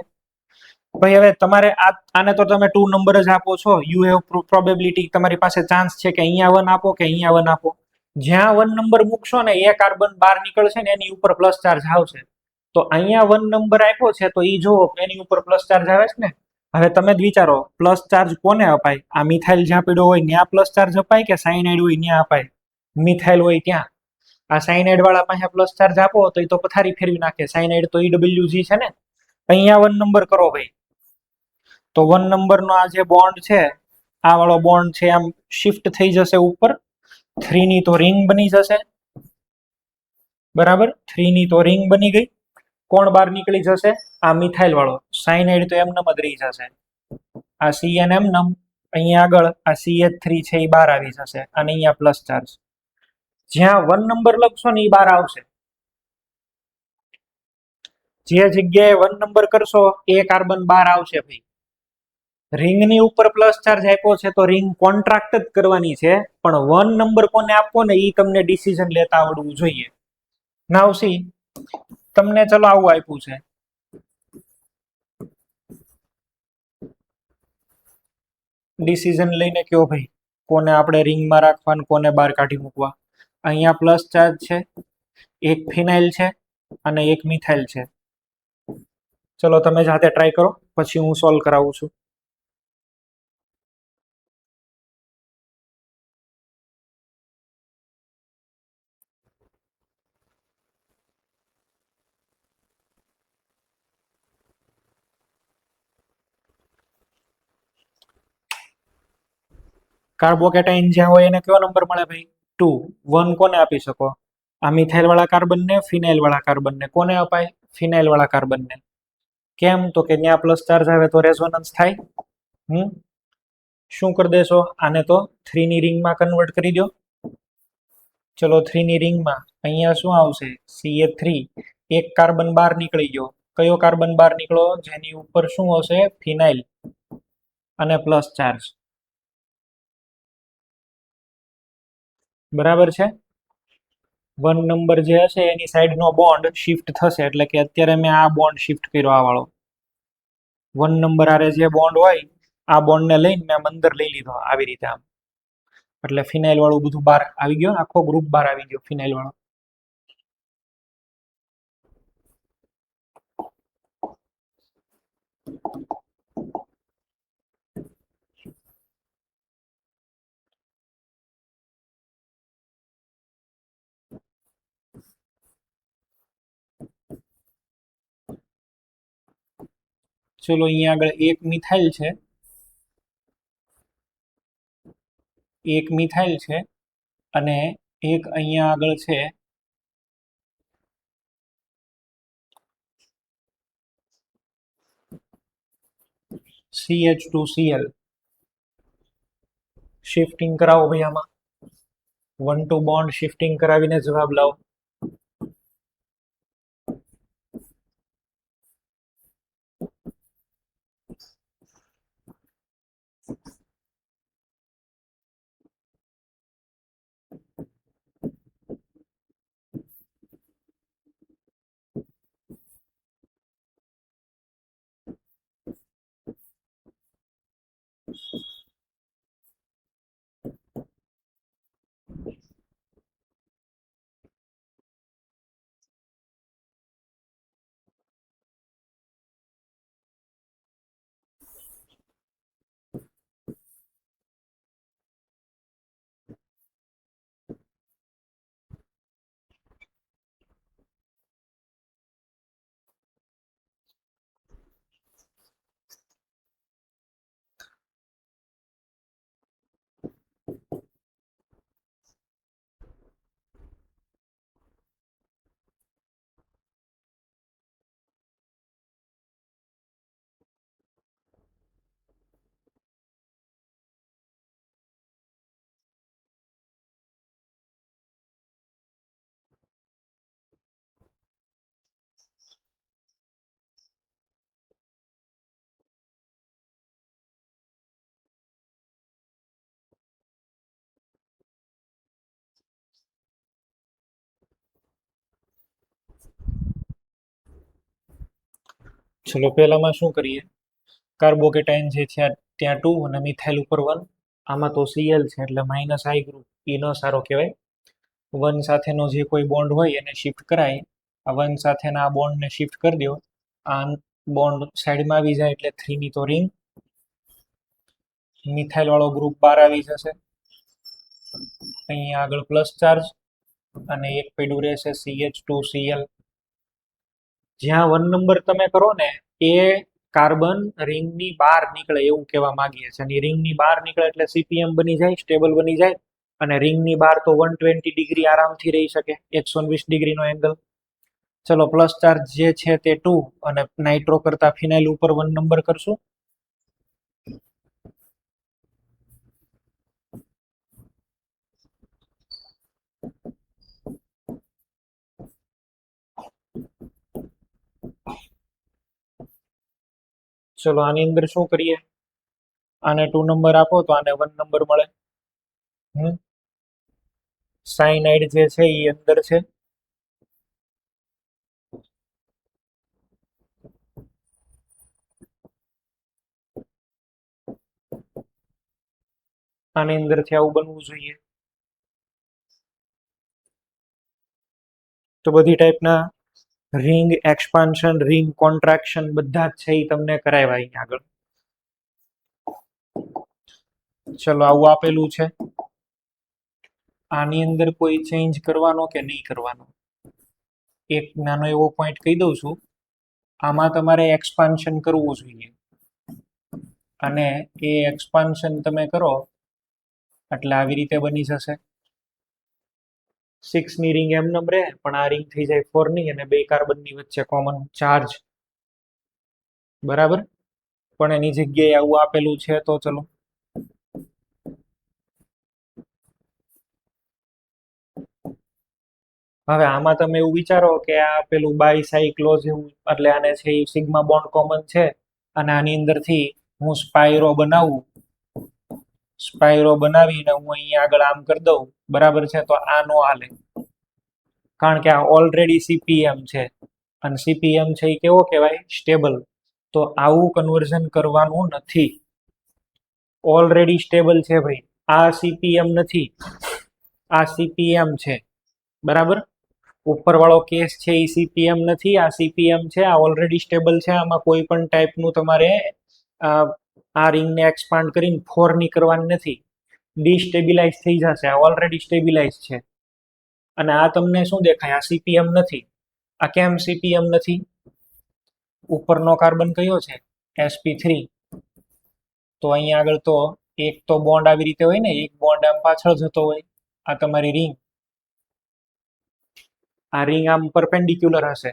Speaker 1: ભાઈ હવે તમારે આને તો તમે 2 નંબર જ આપો છો. યુ હેવ પ્રોબેબિલિટી, તમારી પાસે ચાન્સ છે કે અહીંયા 1 આપો કે અહીંયા 1 આપો. જ્યાં 1 નંબર મૂકશો ને એ કાર્બન બહાર નીકળશે ને એની ઉપર પ્લસ ચાર્જ આવશે. તો અહીંયા 1 નંબર આપ્યો છે તો એ જો એની ઉપર પ્લસ ચાર્જ આવે છે ને. હવે તમે જ વિચારો, પ્લસ ચાર્જ કોને અપાય? આ મિથાઇલ જ્યાં પીડ્યો હોય ત્યાં પ્લસ ચાર્જ અપાય કે સાયનાઇડ હોય ત્યાં અપાય? મિથાઇલ હોય ત્યાં. આ સાયનાઇડ વાળા પાસે પ્લસ ચાર્જ આપો તો એ તો પથારી ફેરવી નાખે. સાયનાઇડ તો EWG છે ને. અહીંયા 1 નંબર કરો ભાઈ, તો 1 નંબરનો આ જે બોન્ડ છે, આ વાળો બોન્ડ છે, આમ શિફ્ટ થઈ જશે ઉપર. 3 ની તો રિંગ બની જશે, બરાબર. 3 ની તો રિંગ બની ગઈ. કોણ બહાર નીકળી જશે? આ મિથાઇલ વાળો. સાયનાઇડ તો એમનેમ જ રહી જશે. આ CN એમનેમ. અહીંયા આગળ આ CH3 છે એ બહાર આવી જશે અને અહીંયા પ્લસ ચાર્જ. જ્યાં 1 નંબર લખશો ને એ બહાર આવશે. જે જગ્યાએ 1 નંબર કરશો એ કાર્બન બહાર આવશે ભાઈ. રિંગની ઉપર પ્લસ ચાર્જ આપ્યો છે તો રિંગ કોન્ટ્રાક્ટ જ કરવાની છે, પણ 1 નંબર કોને આપવો ને એ તમને ડિસિઝન લેતા આવડવું જોઈએ. નાવ સી, તમને ચલો આવું આપ્યું છે, ડિસિઝન લઈને કયો ભાઈ કોને આપણે રિંગમાં રાખવાનું, કોને બહાર કાઢી મૂકવા. અહીંયા પ્લસ ચાર્જ છે, એક ફિનાઇલ છે અને એક મિથાઇલ છે. ચલો તમે જાતે ટ્રાય કરો, પછી હું સોલ્વ કરાવું છું. કાર્બોકેટાઇન જ્યાં હોય એને કયો નંબર મળે ભાઈ? 2. 1 કોને આપી શકો? આ મિથાઇલ વાળા કાર્બનને, ફિનાઇલ વાળા કાર્બનને. કોને અપાય? ફિનાઇલ વાળા કાર્બનને. કેમ? તો કે ત્યાં પ્લસ ચાર્જ આવે તો રેઝોનન્સ થાય. શું કરી દેશો? આને તો 3 ની રિંગમાં કન્વર્ટ કરી દો. ચલો 3 ની રિંગમાં અહીંયા શું આવશે? CH3. એક કાર્બન બહાર નીકળી ગયો. કયો કાર્બન બહાર નીકળો? જેની ઉપર શું હશે? ફિનાઇલ અને પ્લસ ચાર્જ. બરાબર છે. 1 નંબર જે હશે એની સાઈડનો બોન્ડ શિફ્ટ થશે, એટલે કે અત્યારે મેં આ બોન્ડ શિફ્ટ કર્યો, આ વાળો. વન નંબર આરે જે બોન્ડ હોય આ બોન્ડને લઈને મેં અંદર લઈ લીધો આવી રીતે આમ, એટલે ફિનાઇલ વાળું બધું બહાર આવી ગયો, આખો ગ્રુપ બહાર આવી ગયો ફિનાઇલ વાળો. ચલો અહીંયા આગળ એક મિથાઇલ છે, એક મિથાઇલ છે, અને એક અહીંયા આગળ છે CH2Cl. શિફ્ટિંગ કરાવો ભાઈ આમાં, 1 2 બોન્ડ શિફ્ટિંગ કરાવીને જવાબ લાવો. ચલો પહેલામાં શું કરીએ, કાર્બોકેટાઇન જે છે ત્યાં 2 અને મિથાઇલ ઉપર 1, આમાં તો Cl છે એટલે માઇનસ આઈ ગ્રુપ, એ ન સારો કહેવાય. 1 સાથેનો જે કોઈ બોન્ડ હોય એને શિફ્ટ કરાય, આ 1 સાથેના આ બોન્ડને શિફ્ટ કરી દો, આ બોન્ડ સાઈડમાં આવી જાય એટલે 3 ની તો રિંગ, મિથાઇલ વાળો ગ્રુપ બહાર આવી જશે, અહીંયા આગળ પ્લસ ચાર્જ, અને એક પડ્યું રહેશે CH2Cl. જ્યાં 1 નંબર તમે કરો ને એ કાર્બન રિંગની બહાર નીકળે એવું કહેવા માંગીએ છીએ, અને રિંગની બહાર નીકળે એટલે CPM બની જાય, સ્ટેબલ બની જાય, અને રિંગની બહાર તો 120 ડિગ્રી આરામથી રહી શકે, 120 ડિગ્રીનો એંગલ. ચલો પ્લસ ચાર્જ જે છે તે 2, અને નાઇટ્રો કરતા ફિનાઇલ ઉપર 1 નંબર કરશું. ચલો આની અંદર શું કરીએ, આને 2 નંબર આપો તો આને 1 નંબર મળે. સાયનાઇડ જે છે એ અંદર છે, આની અંદરથી આવું બનવું જોઈએ. તો બધી ટાઈપના રિંગ એક્સપાન્શન, રિંગ કોન્ટ્રાક્શન બધા જ છે એ તમને કરાવ્યા અહીંયા આગળ. ચલો આવું આપેલું છે, આની અંદર કોઈ ચેન્જ કરવાનો કે નહીં કરવાનો, એક નાનો એવો પોઈન્ટ કહી દઉં છું, આમાં તમારે એક્સપાન્શન કરવું જોઈએ, અને એ એક્સપાન્શન તમે કરો એટલે આવી રીતે બની જશે. 6 ની રિંગ એમ નંબર રહે, પણ આ રિંગ થઈ જાય 4 ની, અને બે કાર્બનની વચ્ચે કોમન ચાર્જ, બરાબર. પણ એની જગ્યાએ આવું આપેલું છે તો ચલો હવે આમાં તમે એવું વિચારો કે આ પેલું બાયસાઇક્લોઝ એવું, એટલે આને છે એ સિગ્મા બોન્ડ કોમન છે, અને આની અંદરથી હું સ્પાયરો બનાવું, સ્પાયરો બનાવીને હું અહીંયા આગળ આમ કરી દઉં, બરાબર છે, તો આ નો હાલે, કારણ કે આ ઓલરેડી CPM છે, અને CPM છે એ કેવો કહેવાય, સ્ટેબલ. તો આવું કન્વર્ઝન કરવાનું નથી. ઓલરેડી સ્ટેબલ છે ભાઈ. આ સીપીએમ નથી, આ સીપીએમ છે, બરાબર. ઉપરવાળો કેસ છે એ સીપીએમ નથી, આ સીપીએમ છે. આ ઓલરેડી સ્ટેબલ છે. આમાં કોઈ પણ ટાઈપનું તમારે આ રિંગને એક્સપાન્ડ કરીને 4 ની કરવાની નથી. ડિસ્ટેબિલાઇઝ થઈ જશે. આ ઓલરેડી સ્ટેબિલાઇઝ છે. અને આ તમને શું દેખાય? આ સીપીએમ નથી. આ કેમ સીપીએમ નથી? ઉપરનો કાર્બન કયો છે? sp3. તો અહીંયા આગળ તો એક તો બોન્ડ આવી રીતે હોય ને, એક બોન્ડ આમ પાછળ જતો હોય. આ તમારી રિંગ, આ રિંગ આમ પરપેન્ડિક્યુલર હશે,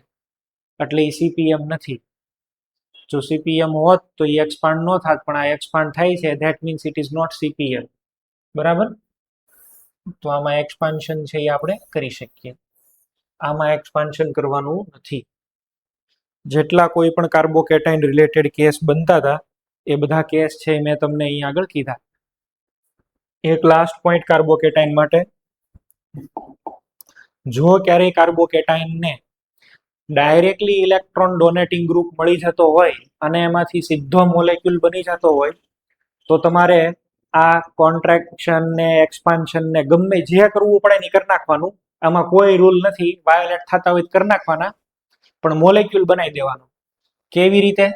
Speaker 1: એટલે એ સીપીએમ નથી. જો સીપીએમ હોત તો એ એક્સપાન્ડ ન થાત, પણ આ એક્સપાન્ડ થાય છે, that means it is not CPM. બરાબર. તો આમાં એક્સપાન્શન છે એ આપણે કરી શકીએ. આમાં એક્સપાન્શન કરવાનું નથી. જેટલા કોઈ પણ કાર્બોકેટાઇન રિલેટેડ કેસ બનતા હતા એ બધા કેસ છે મેં તમને અહીં આગળ કીધા. એક લાસ્ટ પોઈન્ટ કાર્બોકેટાઇન માટે, જો ક્યારેય કાર્બોકેટાઇનને ડાયરેક્ટલી ઇલેક્ટ્રોન ડોનેટિંગ ગ્રુપ મળી જતો હોય અને એમાંથી સીધો મોલેક્યુલ બની જતો હોય, તો તમારે આ કોન્ટ્રાક્શન ને એક્સપાન્શન ને ગમે જે કરવું પડે એ કરી નાખવાનું. આમાં કોઈ રૂલ નથી. વાયોલેટ થતા હોય કરી નાખવાના, પણ મોલેક્યુલ બનાવી દેવાનું. કેવી રીતે?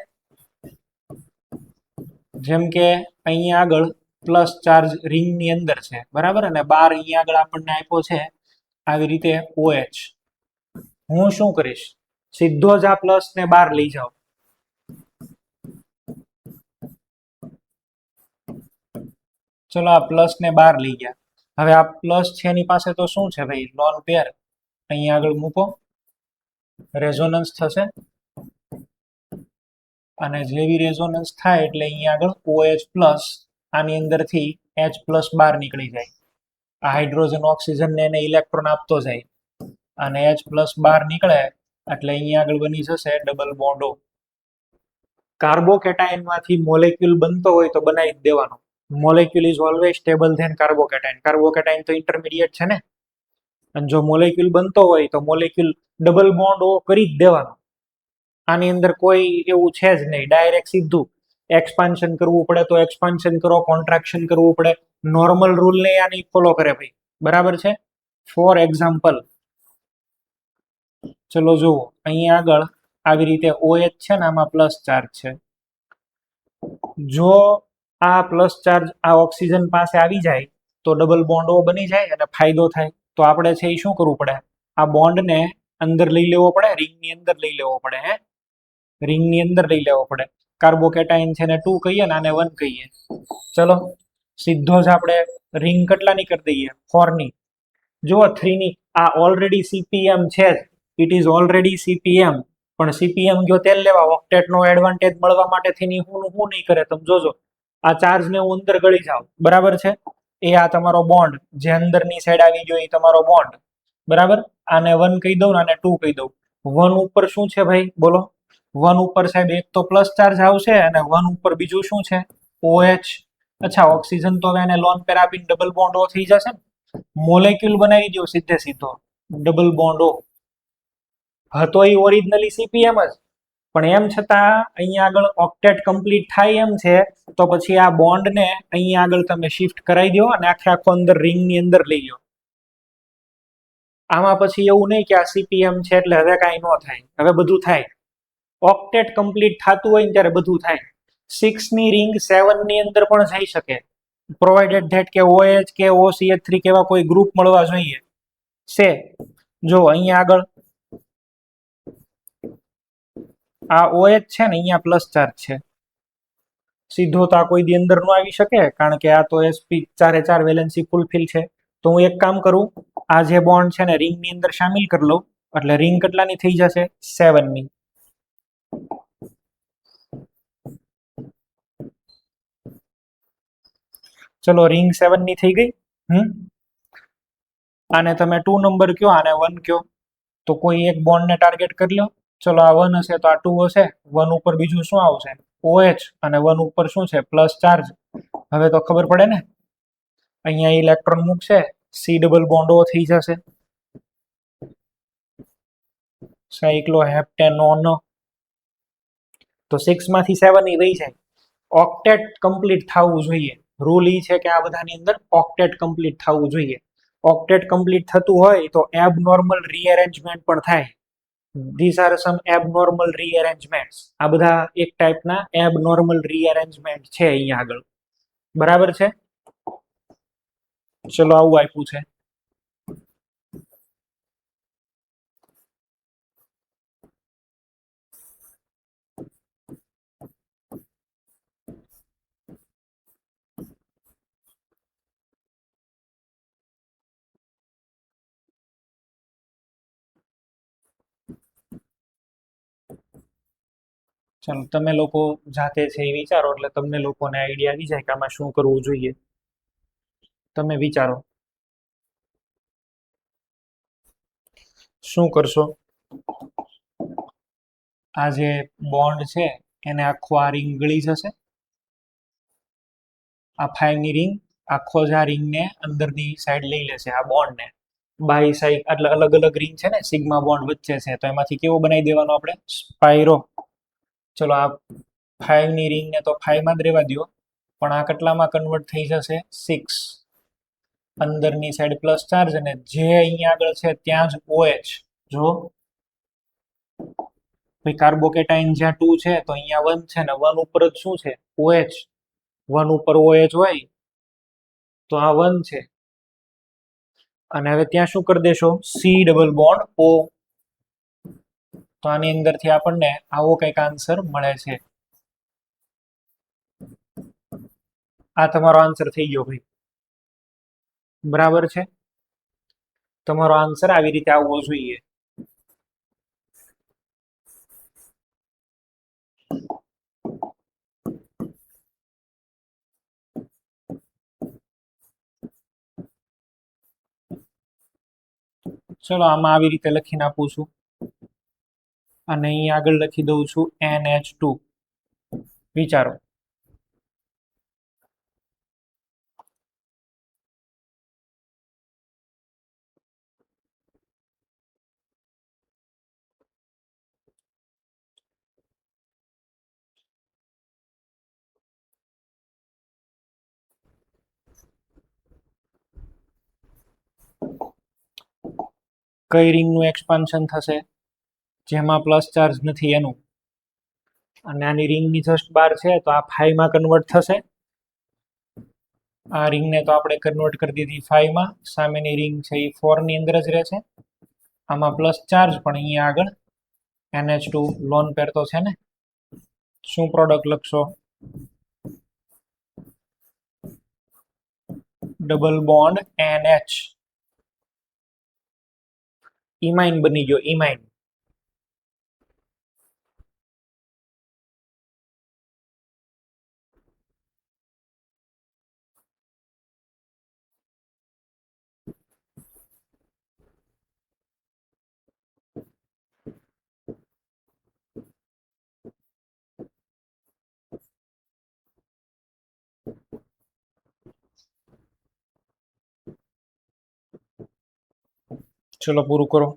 Speaker 1: જેમ કે અહીંયા આગળ પ્લસ ચાર્જ રિંગની અંદર છે, બરાબર, અને બાર અહીંયા આગળ આપણને આપ્યો છે આવી રીતે OH. હું શું કરીશ? સીધો જ આ પ્લસ ને બાર લઈ જાઓ. ચલો આ પ્લસ ને બાર લઈ ગયા. હવે આ પ્લસ છે એની પાસે તો શું છે ભાઈ? Lone pair. અહીંયા આગળ મૂકો, રેઝોનન્સ થશે, અને જેવી રેઝોનન્સ થાય એટલે અહીંયા આગળ OH પ્લસ આની અંદરથી H પ્લસ બાર નીકળી જાય. આ હાઇડ્રોજન ઓક્સિજન ને એને ઇલેક્ટ્રોન આપતો જાય, અને H પ્લસ બાર નીકળે એટલે અહીંયા આગળ બની જશે ડબલ બોન્ડ O. કાર્બોકેટાઇનમાંથી મોલેક્યુલ બનતો હોય તો બનાવી જ દેવાનો. Molecule is always stable than carbocation. Carbocation તો ઇન્ટરમીડિયેટ છે ને, અને જો મોલેક્યુલ બનતો હોય તો મોલેક્યુલ ડબલ બોન્ડ O કરી જ દેવાનો. આની અંદર કોઈ એવું છે જ નહીં. ડાયરેક્ટ સીધું એક્સપાન્શન કરવું પડે તો એક્સપાન્શન કરો, કોન્ટ્રાક્શન કરવું પડે. નોર્મલ રૂલ ને આની ફોલો કરે ભાઈ. બરાબર છે. ફોર એક્ઝામ્પલ, ચલો જુઓ અહીંયા આગળ આવી રીતે OH છે ને, આમાં પ્લસ ચાર્જ છે. જો આ પ્લસ ચાર્જ આ ઓક્સિજન પાસે આવી જાય તો ડબલ બોન્ડ O બની જાય અને ફાયદો થાય. તો આપણે છે એ શું કરવું પડે? આ બોન્ડને અંદર લઈ લેવો પડે, રિંગની અંદર લઈ લેવો પડે. રિંગની અંદર લઈ લેવો પડે. કાર્બોકેટાઇન છે ને 2 કહીએ ને આને 1 કહીએ. ચલો સીધો જ આપણે રિંગ કેટલાની કરી દઈએ? 4 ની. જો 3 ની. આ ઓલરેડી સીપીએમ છે જ, ઇટ ઇઝ ઓલરેડી સીપીએમ. પણ સીપીએમ ગયો તેલ લેવા, ઓક્ટેટનો એડવાન્ટેજ મળવા માટે થી હું નહીં કરે તમે જોજો. આ ચાર્જ ને હું અંદર ગળી જાઉં, બરાબર છે. એ આ તમારો બોન્ડ જે અંદરની સાઈડ આવી ગયો એ તમારો બોન્ડ, બરાબર. આને 1 કહી દઉં ને આને 2 કહી દઉં. 1 ઉપર શું છે ભાઈ? બોલો. 1 ઉપર સાહેબ એક તો પ્લસ ચાર્જ આવશે, અને 1 ઉપર બીજું શું છે? OH. અચ્છા, ઓક્સિજન તો હવે એને લોન પેર આપીને ડબલ બોન્ડ O થઈ જશે ને. મોલેક્યુલ બનાવી દો સીધે સીધો ડબલ બોન્ડ O. હતો એ ઓરિજિનલી સીપીએમ જ, પણ એમ છતાં અહીંયા આગળ ઓક્ટેટ કમ્પ્લીટ થાય એમ છે, તો પછી આ બોન્ડ ને અહીંયા આગળ તમે શિફ્ટ કરાવી દો અને આખે આખો અંદર રિંગ ની અંદર લઈ લો. આમાં પછી એવું નહીં કે આ સીપીએમ છે એટલે હવે કાંઈ ન થાય. હવે બધું થાય. ઓક્ટેટ કમ્પ્લીટ થતું હોય ને ત્યારે બધું થાય. 6 ની રિંગ 7 ની અંદર પણ જઈ શકે, પ્રોવાઇડેડ ધેટ કે OH કે OCH3 કેવા કોઈ ગ્રુપ મળવા જોઈએ છે. જો અહીંયા આગળ આ OH છે ને, અહીંયા પ્લસ ચાર્જ છે. સીધો તો આ કોઈ દી અંદર ન આવી શકે, કારણ કે આ તો sp 4 વેલેન્સી ફૂલફિલ છે. તો હું એક કામ કરું, આ જે બોન્ડ છે ને રિંગ ની અંદર શામિલ કરી લઉં, એટલે રિંગ કેટલાની થઈ જશે? 7 ની. ચલો રિંગ 7 ની થઈ ગઈ. આને તમે 2 નંબર કયો, આને 1 કયો, તો કોઈ એક બોન્ડ ને ટાર્ગેટ કરી લો. ચલો આ 1 હશે તો આ 2 હશે. 1 ઉપર બીજું શું આવશે? OH. અને 1 ઉપર શું છે? Plus charge. હવે તો ખબર પડે ને, અહીંયા ઇલેક્ટ્રોન મૂકશે, C ડબલ બોન્ડ O થઈ જશે. સાયક્લોહેપ્ટેનોન. તો 6 માંથી 7 એ વહી જાય. ઓક્ટેટ કમ્પ્લીટ થવું જોઈએ. રૂલ એ છે કે આ બધાની અંદર ઓક્ટેટ કમ્પ્લીટ થવું જોઈએ. ઓક્ટેટ કમ્પ્લીટ થતું હોય તો એબનોર્મલ રીઅરેન્જમેન્ટ પણ થાય. This are some abnormal rearrangements. આ બધા એક ટાઈપના એબનોર્મલ રીઅરેન્જમેન્ટ છે અહીંયા આગળ. બરાબર છે? ચલો આવું આપ્યું છે. ચાલો તમે લોકો જાતે છે એ વિચારો એટલે તમને લોકોને આઈડિયા આવી જાય કે આમાં શું કરવું જોઈએ. તમે વિચારો શું કરશો. આ જે બોન્ડ છે એને આખો આ રિંગ ગળી જશે. આ 5 ની રિંગ આખો જ આ રિંગને અંદરની સાઈડ લઈ લેશે આ બોન્ડને. બાય સાઈડ એટલે અલગ અલગ રિંગ છે ને સિગ્મા બોન્ડ વચ્ચે છે તો એમાંથી કેવો બનાવી દેવાનો આપણે સ્પાઇરો. ચલો આ 5 ની રિંગને તો 5 માં જ રહેવા દો પણ આ કેટલામાં કન્વર્ટ થઈ જશે 6. અંદરની સાઈડ પ્લસ ચાર્જ અને જે અહીંયા આગળ છે ત્યાં જ OH. જો ભાઈ કાર્બોકેટાઇન જ્યાં 2 છે તો અહીંયા 1 છે ને 1 ઉપર જ શું છે OH. 1 ઉપર OH હોય તો આ 1 છે અને હવે ત્યાં શું કરી દેશો C ડબલ બોન્ડ O. તો આની અંદરથી આપણને આવો કંઈક આન્સર મળે છે. આ તમારો આન્સર થઈ ગયો ભાઈ. બરાબર છે? તમારો આન્સર આવી રીતે આવવો જોઈએ. ચલો આમાં આવી રીતે લખીને આપું છું અને અહીં આગળ લખી દઉં છું NH2. વિચારો. કઈ રિંગનું એક્સપાન્શન થશે જેમાં પ્લસ ચાર્જ નથી એનું. અને આની રિંગની જસ્ટ બાર છે તો આ 5 માં કન્વર્ટ થશે. આ રિંગને તો આપણે કન્વર્ટ કરી દીધી 5 માં. સામેની રિંગ છે એ 4 ની અંદર જ રહે છે. આમાં પ્લસ ચાર્જ પણ અહીંયા આગળ NH2 લોન પેર તો છે ને. શું પ્રોડક્ટ લખશો ડબલ બોન્ડ NH. ઇમાઇન બની ગયો ઇમાઇન. ચલો પૂરું કરો.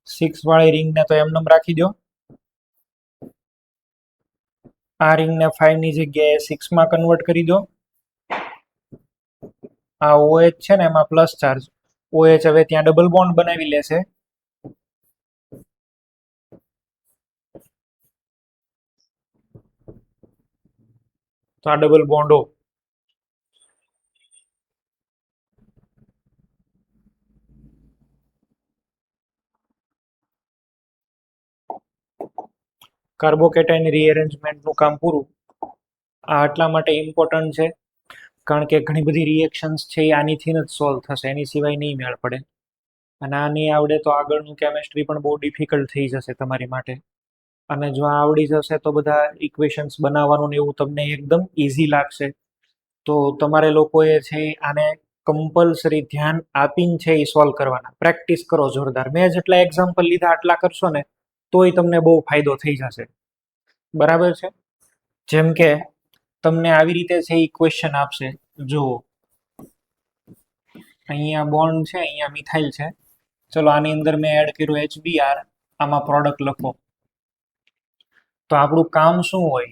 Speaker 1: સિક્સ વાળી રિંગને તો એમ નામ રાખી દો. આ રિંગને 5 ની જગ્યાએ 6 માં કન્વર્ટ કરી દો. આ OH છે ને એમાં પ્લસ ચાર્જ. OH હવે ત્યાં ડબલ બોન્ડ બનાવી લેશે. તો આ ડબલ બોન્ડ O. કાર્બોકેટાઇન રીઅરેન્જમેન્ટનું કામ પૂરું. આ આટલા માટે ઇમ્પોર્ટન્ટ છે કારણ કે ઘણી બધી રિએક્શન્સ છે એ આનીથી જ સોલ્વ થશે, એની સિવાય નહીં મેળ પડે. અને આ નહીં આવડે તો આગળનું કેમેસ્ટ્રી પણ બહુ ડિફિકલ્ટ થઈ જશે તમારી માટે. અને જો આ આવડી જશે તો બધા ઇક્વેશન્સ બનાવવાનું ને એવું તમને એકદમ ઇઝી લાગશે. તો તમારે લોકોએ છે આને કમ્પલસરી ધ્યાન આપીને છે એ સોલ્વ કરવાના. પ્રેક્ટિસ કરો જોરદાર. મેં જેટલા એક્ઝામ્પલ લીધા આટલા કરશો ને તોય તમને બહુ ફાયદો થઈ જશે, બરાબર છે. જેમ કે તમને આવી રીતે છે એ ક્વેશ્ચન આપશે, જો અહીંયા બોન્ડ છે, અહીંયા મિથાઇલ છે, ચલો આની અંદર મેં એડ કર્યું HBr, આમાં પ્રોડક્ટ લખો. તો આપણું કામ શું હોય?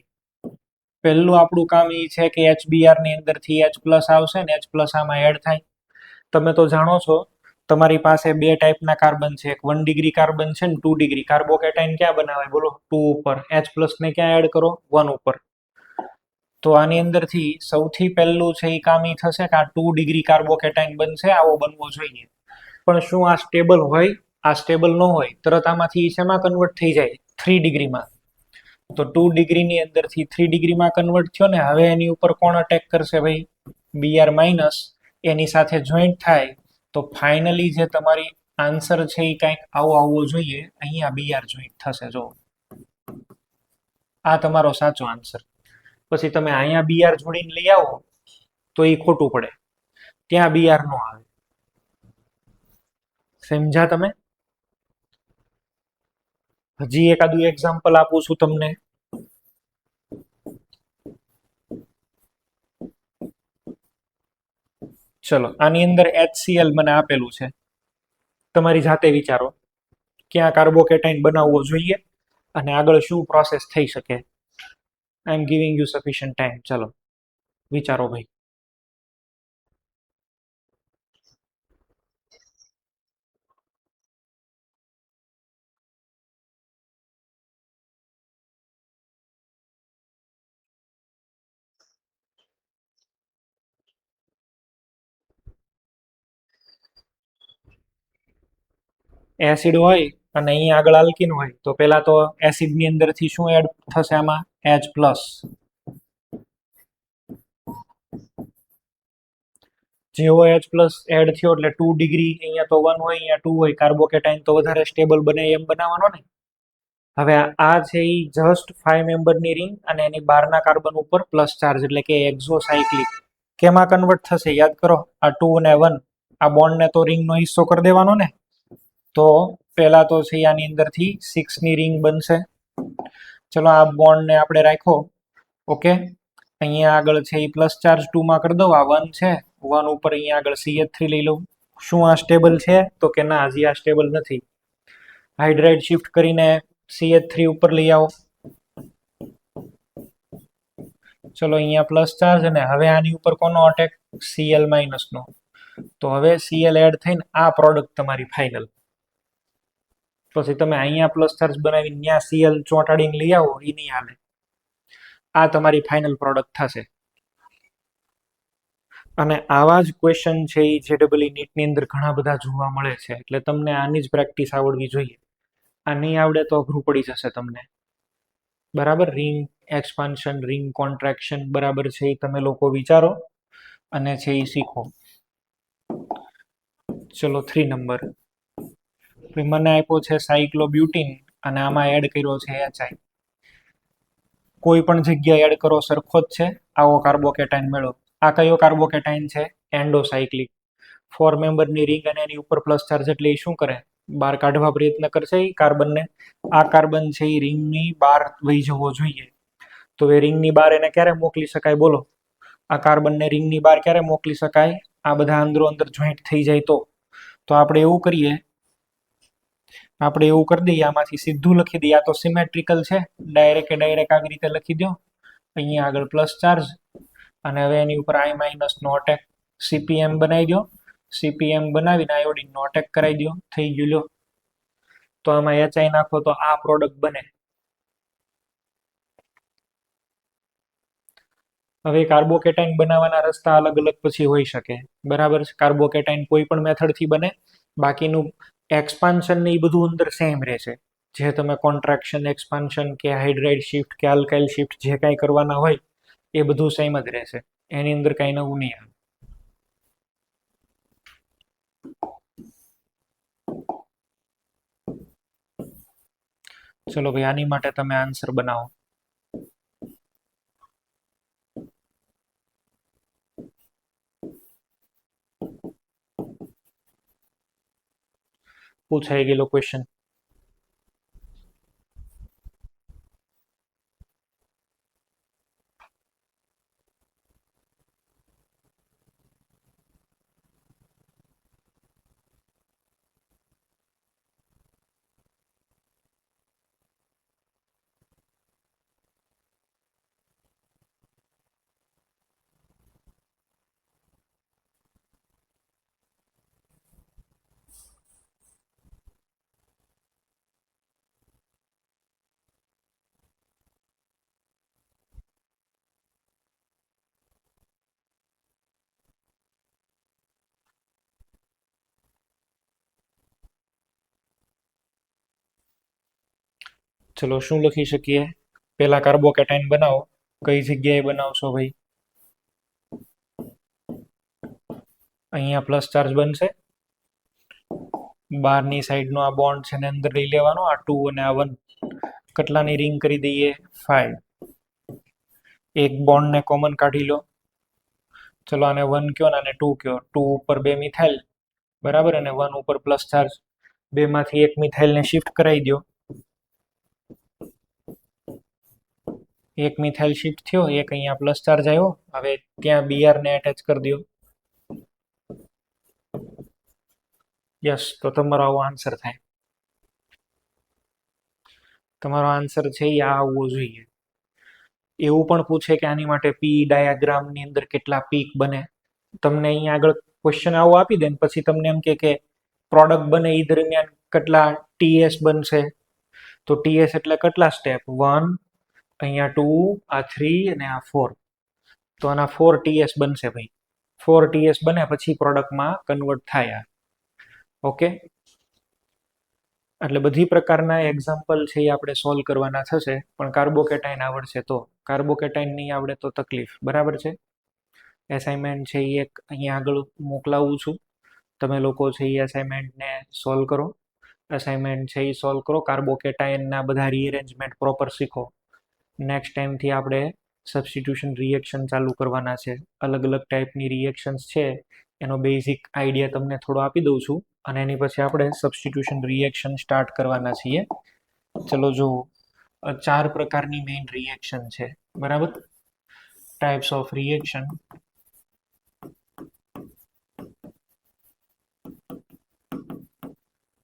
Speaker 1: પહેલું આપણું કામ એ છે કે HBr ની અંદરથી H+ આવશે ને H+ આમાં એડ થાય. તમે તો જાણો છો તમારી પાસે બે ટાઈપના કાર્બન છે, એક 1 ડિગ્રી કાર્બન છે ને 2 ડિગ્રી. કાર્બોકેટાઇન ક્યાં બનાવાય બોલો? 2 ઉપર. H+ ને ક્યાં એડ કરો? 1 ઉપર. તો આની અંદરથી સૌથી પહેલું છે એ કામ એ થશે કે આ 2 ડિગ્રી કાર્બોકેટાઇન બનશે, આવો બનવો જોઈએ. પણ શું આ સ્ટેબલ હોય? આ સ્ટેબલ ન હોય. તરત આમાંથી શેમાં કન્વર્ટ થઈ જાય? 3 ડિગ્રીમાં. તો 2 ડિગ્રીની અંદરથી 3 ડિગ્રીમાં કન્વર્ટ થયો ને, હવે એની ઉપર કોણ અટેક કરશે ભાઈ? Br-, એની સાથે જોઈન્ટ થાય તો ફાઇનલી જે તમારી આન્સર છે એ કંઈક આવો આવવો જોઈએ. અહીંયા Br જોઈન્ટ થશે. જો આ તમારો સાચો આન્સર. પછી તમે અહીંયા Br જોડીને લઈ આવો તો એ ખોટું પડે, ત્યાં Br નો આવે. સમજ્યા તમે? હજી એકાદું એક્ઝામ્પલ આપું છું તમને. ચલો આની અંદર HCl મને આપેલું છે, તમારી જાતે વિચારો ક્યાં કાર્બોકેટાઇન બનાવવો જોઈએ અને આગળ શું પ્રોસેસ થઈ શકે. I am giving you sufficient time. ચલો વિચારો ભાઈ. એસિડ હોય અને અહીંયા આગળ આલ્કિન હોય તો પહેલા તો એસિડની અંદરથી શું એડ થશે? આમાં H+. જેવો H+ એડ થયો એટલે 2 ડિગ્રી, અહીંયા તો 1 હોય, અહીંયા 2 હોય, કાર્બોકેટાઇન તો વધારે સ્ટેબલ બને એમ બનાવવાનો ને. હવે આ છે એ જસ્ટ 5 મેમ્બરની રિંગ અને એની બહારના કાર્બન ઉપર પ્લસ ચાર્જ, એટલે કે એક્ઝોસાયક્લિક. કેમાં કન્વર્ટ થશે? યાદ કરો, આ 2 અને 1, આ બોન્ડને તો રિંગનો હિસ્સો કરી દેવાનો ને. તો પહેલા તો છે આની અંદરથી 6 ની રિંગ બનશે. ચલો આ બોન્ડને આપણે રાખો, ઓકે. અહીંયા આગળ છે એ પ્લસ ચાર્જ 2 માં કરી દઉં, આ 1 છે, 1 ઉપર અહીંયા આગળ CH3 લઈ લઉં. શું આ સ્ટેબલ છે? તો કે ના, હજી આ સ્ટેબલ નથી. હાઇડ્રાઇડ શિફ્ટ કરીને CH3 ઉપર લઈ આવો. ચલો અહીંયા પ્લસ ચાર્જ અને હવે આની ઉપર કોનો અટેક? Cl- નો. તો હવે Cl એડ થઈને આ પ્રોડક્ટ તમારી ફાઇનલ. પછી તમે અહીંયા પ્લસ ચાર્જ બનાવીને ત્યાં Cl ચોંટાડીને લઈ આવો, એ નહીં હાલે. આ તમારી ફાઇનલ પ્રોડક્ટ થશે. અને આવા જ ક્વેશ્ચન છે એ JEE નીટની અંદર ઘણા બધા જોવા મળે છે, એટલે તમને આની જ પ્રેક્ટિસ આવડવી જોઈએ. આ નહીં આવડે તો અઘરું પડી જશે તમને. બરાબર? રિંગ એક્સપાન્શન, રિંગ કોન્ટ્રાક્શન બરાબર છે એ તમે લોકો વિચારો અને છે એ શીખો. ચલો 3 નંબર મને આપ્યો છે સાયક્લોબ્યુટીન અને આમાં એડ કર્યો છે HI. કોઈ પણ જગ્યાએ એડ કરો સરખો જ છે, આવો કાર્બોકેટાઇન મેળવો. આ કયો કાર્બોકેટાઇન છે? એન્ડોસાયક્લિક. 4 મેમ્બરની રિંગ અને એની ઉપર પ્લસ ચાર્જ, એટલે એ શું કરે? બહાર કાઢવા પ્રયત્ન કરશે એ કાર્બનને. આ કાર્બન છે એ રિંગની બહાર વહી જવો જોઈએ. તો એ રિંગની બહાર એને ક્યારે મોકલી શકાય બોલો? આ કાર્બનને રિંગની બહાર ક્યારે મોકલી શકાય? આ બધા અંદરો અંદર જોઈન્ટ થઈ જાય તો. તો આપણે એવું કરીએ, આપણે એવું કરી દઈએ, આમાંથી સીધું લખી દઈએ. આ તો સિમેટ્રિકલ છે, ડાયરેક્ટ આવી રીતે લખી દો. અહીંયા આગળ પ્લસ ચાર્જ અને હવે એની ઉપર I- નો અટેક. CPM બનાવી દો. CPM બનાવીને આયોડિન નો અટેક કરાવી દો. થઈ ગયું. લ્યો, તો આમાં HI નાખો તો આ પ્રોડક્ટ બને. હવે કાર્બોકેટાઇન બનાવવાના રસ્તા અલગ અલગ પછી હોઈ શકે, બરાબર છે. કાર્બોકેટાઇન કોઈ પણ મેથડથી બને, બાકીનું એક્સપાન્શન ને એ બધું અંદર સેમ રહેશે. જે તમે કોન્ટ્રાક્શન, એક્સપાન્શન કે હાઇડ્રાઇડ શિફ્ટ કે આલ્કાઇલ શિફ્ટ જે કાંઈ કરવાના હોય એ બધું સેમ જ રહેશે. એની અંદર કાંઈ નવું નહીં આવે. ચલો ભાઈ, આની માટે તમે આન્સર બનાવો. પૂછાઈ ગયેલો ક્વેશ્ચન. ચલો શું લખી શકીએ? પેલા કાર્બોકેટાઇન બનાવો. કઈ જગ્યાએ બનાવશો ભાઈ? અહીંયા પ્લસ ચાર્જ બનશે. બહારની સાઈડનો આ બોન્ડ છે ને અંદર લઈ લેવાનો. આ 2 અને આ 1 કેટલાની રિંગ કરી દઈએ? 5. એક બોન્ડને કોમન કાઢી લો. ચલો આને 1 કયો ને આને 2 કયો. 2 ઉપર 2 મિથાઇલ, બરાબર, અને 1 ઉપર પ્લસ ચાર્જ. બેમાંથી એક મિથાઇલને શિફ્ટ કરાવી દો. એક મિથાઇલ શિફ્ટ થયો, એક અહીંયા પ્લસ ચાર્જ આવ્યો. હવે ત્યાં Br ને એટેચ કરી દો. યસ, તો તમારો આવો આન્સર થાય. તમારો આન્સર છે એ આ આવવો જોઈએ. એવું પણ પૂછે કે આની માટે પી ડાયાગ્રામની અંદર કેટલા પીક બને. તમને અહીંયા આગળ ક્વેશ્ચન આવો આપી દે ને પછી તમને એમ કે પ્રોડક્ટ બને એ દરમિયાન કેટલા ટીએસ બનશે. તો ટીએસ એટલે કેટલા સ્ટેપ? 1, અહીંયા 2, આ 3 અને આ 4. તો આના 4 ટીએસ બનશે ભાઈ. 4 ટીએસ બને પછી પ્રોડક્ટમાં કન્વર્ટ થાય. ઓકે, એટલે બધી પ્રકારના એક્ઝામ્પલ છે એ આપણે સોલ્વ કરવાના થશે, પણ કાર્બોકેટાઇન આવડશે તો. કાર્બોકેટાઇન નહીં આવડે તો તકલીફ. બરાબર છે. એસાઇનમેન્ટ છે એ એક અહીંયા આગળ મોકલાવું છું. તમે લોકો છે એ અસાઇનમેન્ટને સોલ્વ કરો. અસાઇનમેન્ટ છે એ સોલ્વ કરો. કાર્બોકેટાઇનના બધા રીઅરેન્જમેન્ટ પ્રોપર શીખો. નેક્સ્ટ ટાઈમથી આપણે સબસ્ટિટ્યુશન રિએક્શન ચાલુ કરવાના છે. અલગ અલગ ટાઈપની રિએક્શન્સ છે એનો બેઝિક આઈડિયા તમને થોડો આપી દઉં છું, અને એની પછી આપણે સબસ્ટિટ્યુશન રિએક્શન સ્ટાર્ટ કરવાના છીએ. ચલો જો 4 પ્રકારની મેઇન રિએક્શન છે, બરાબર. Types of reaction.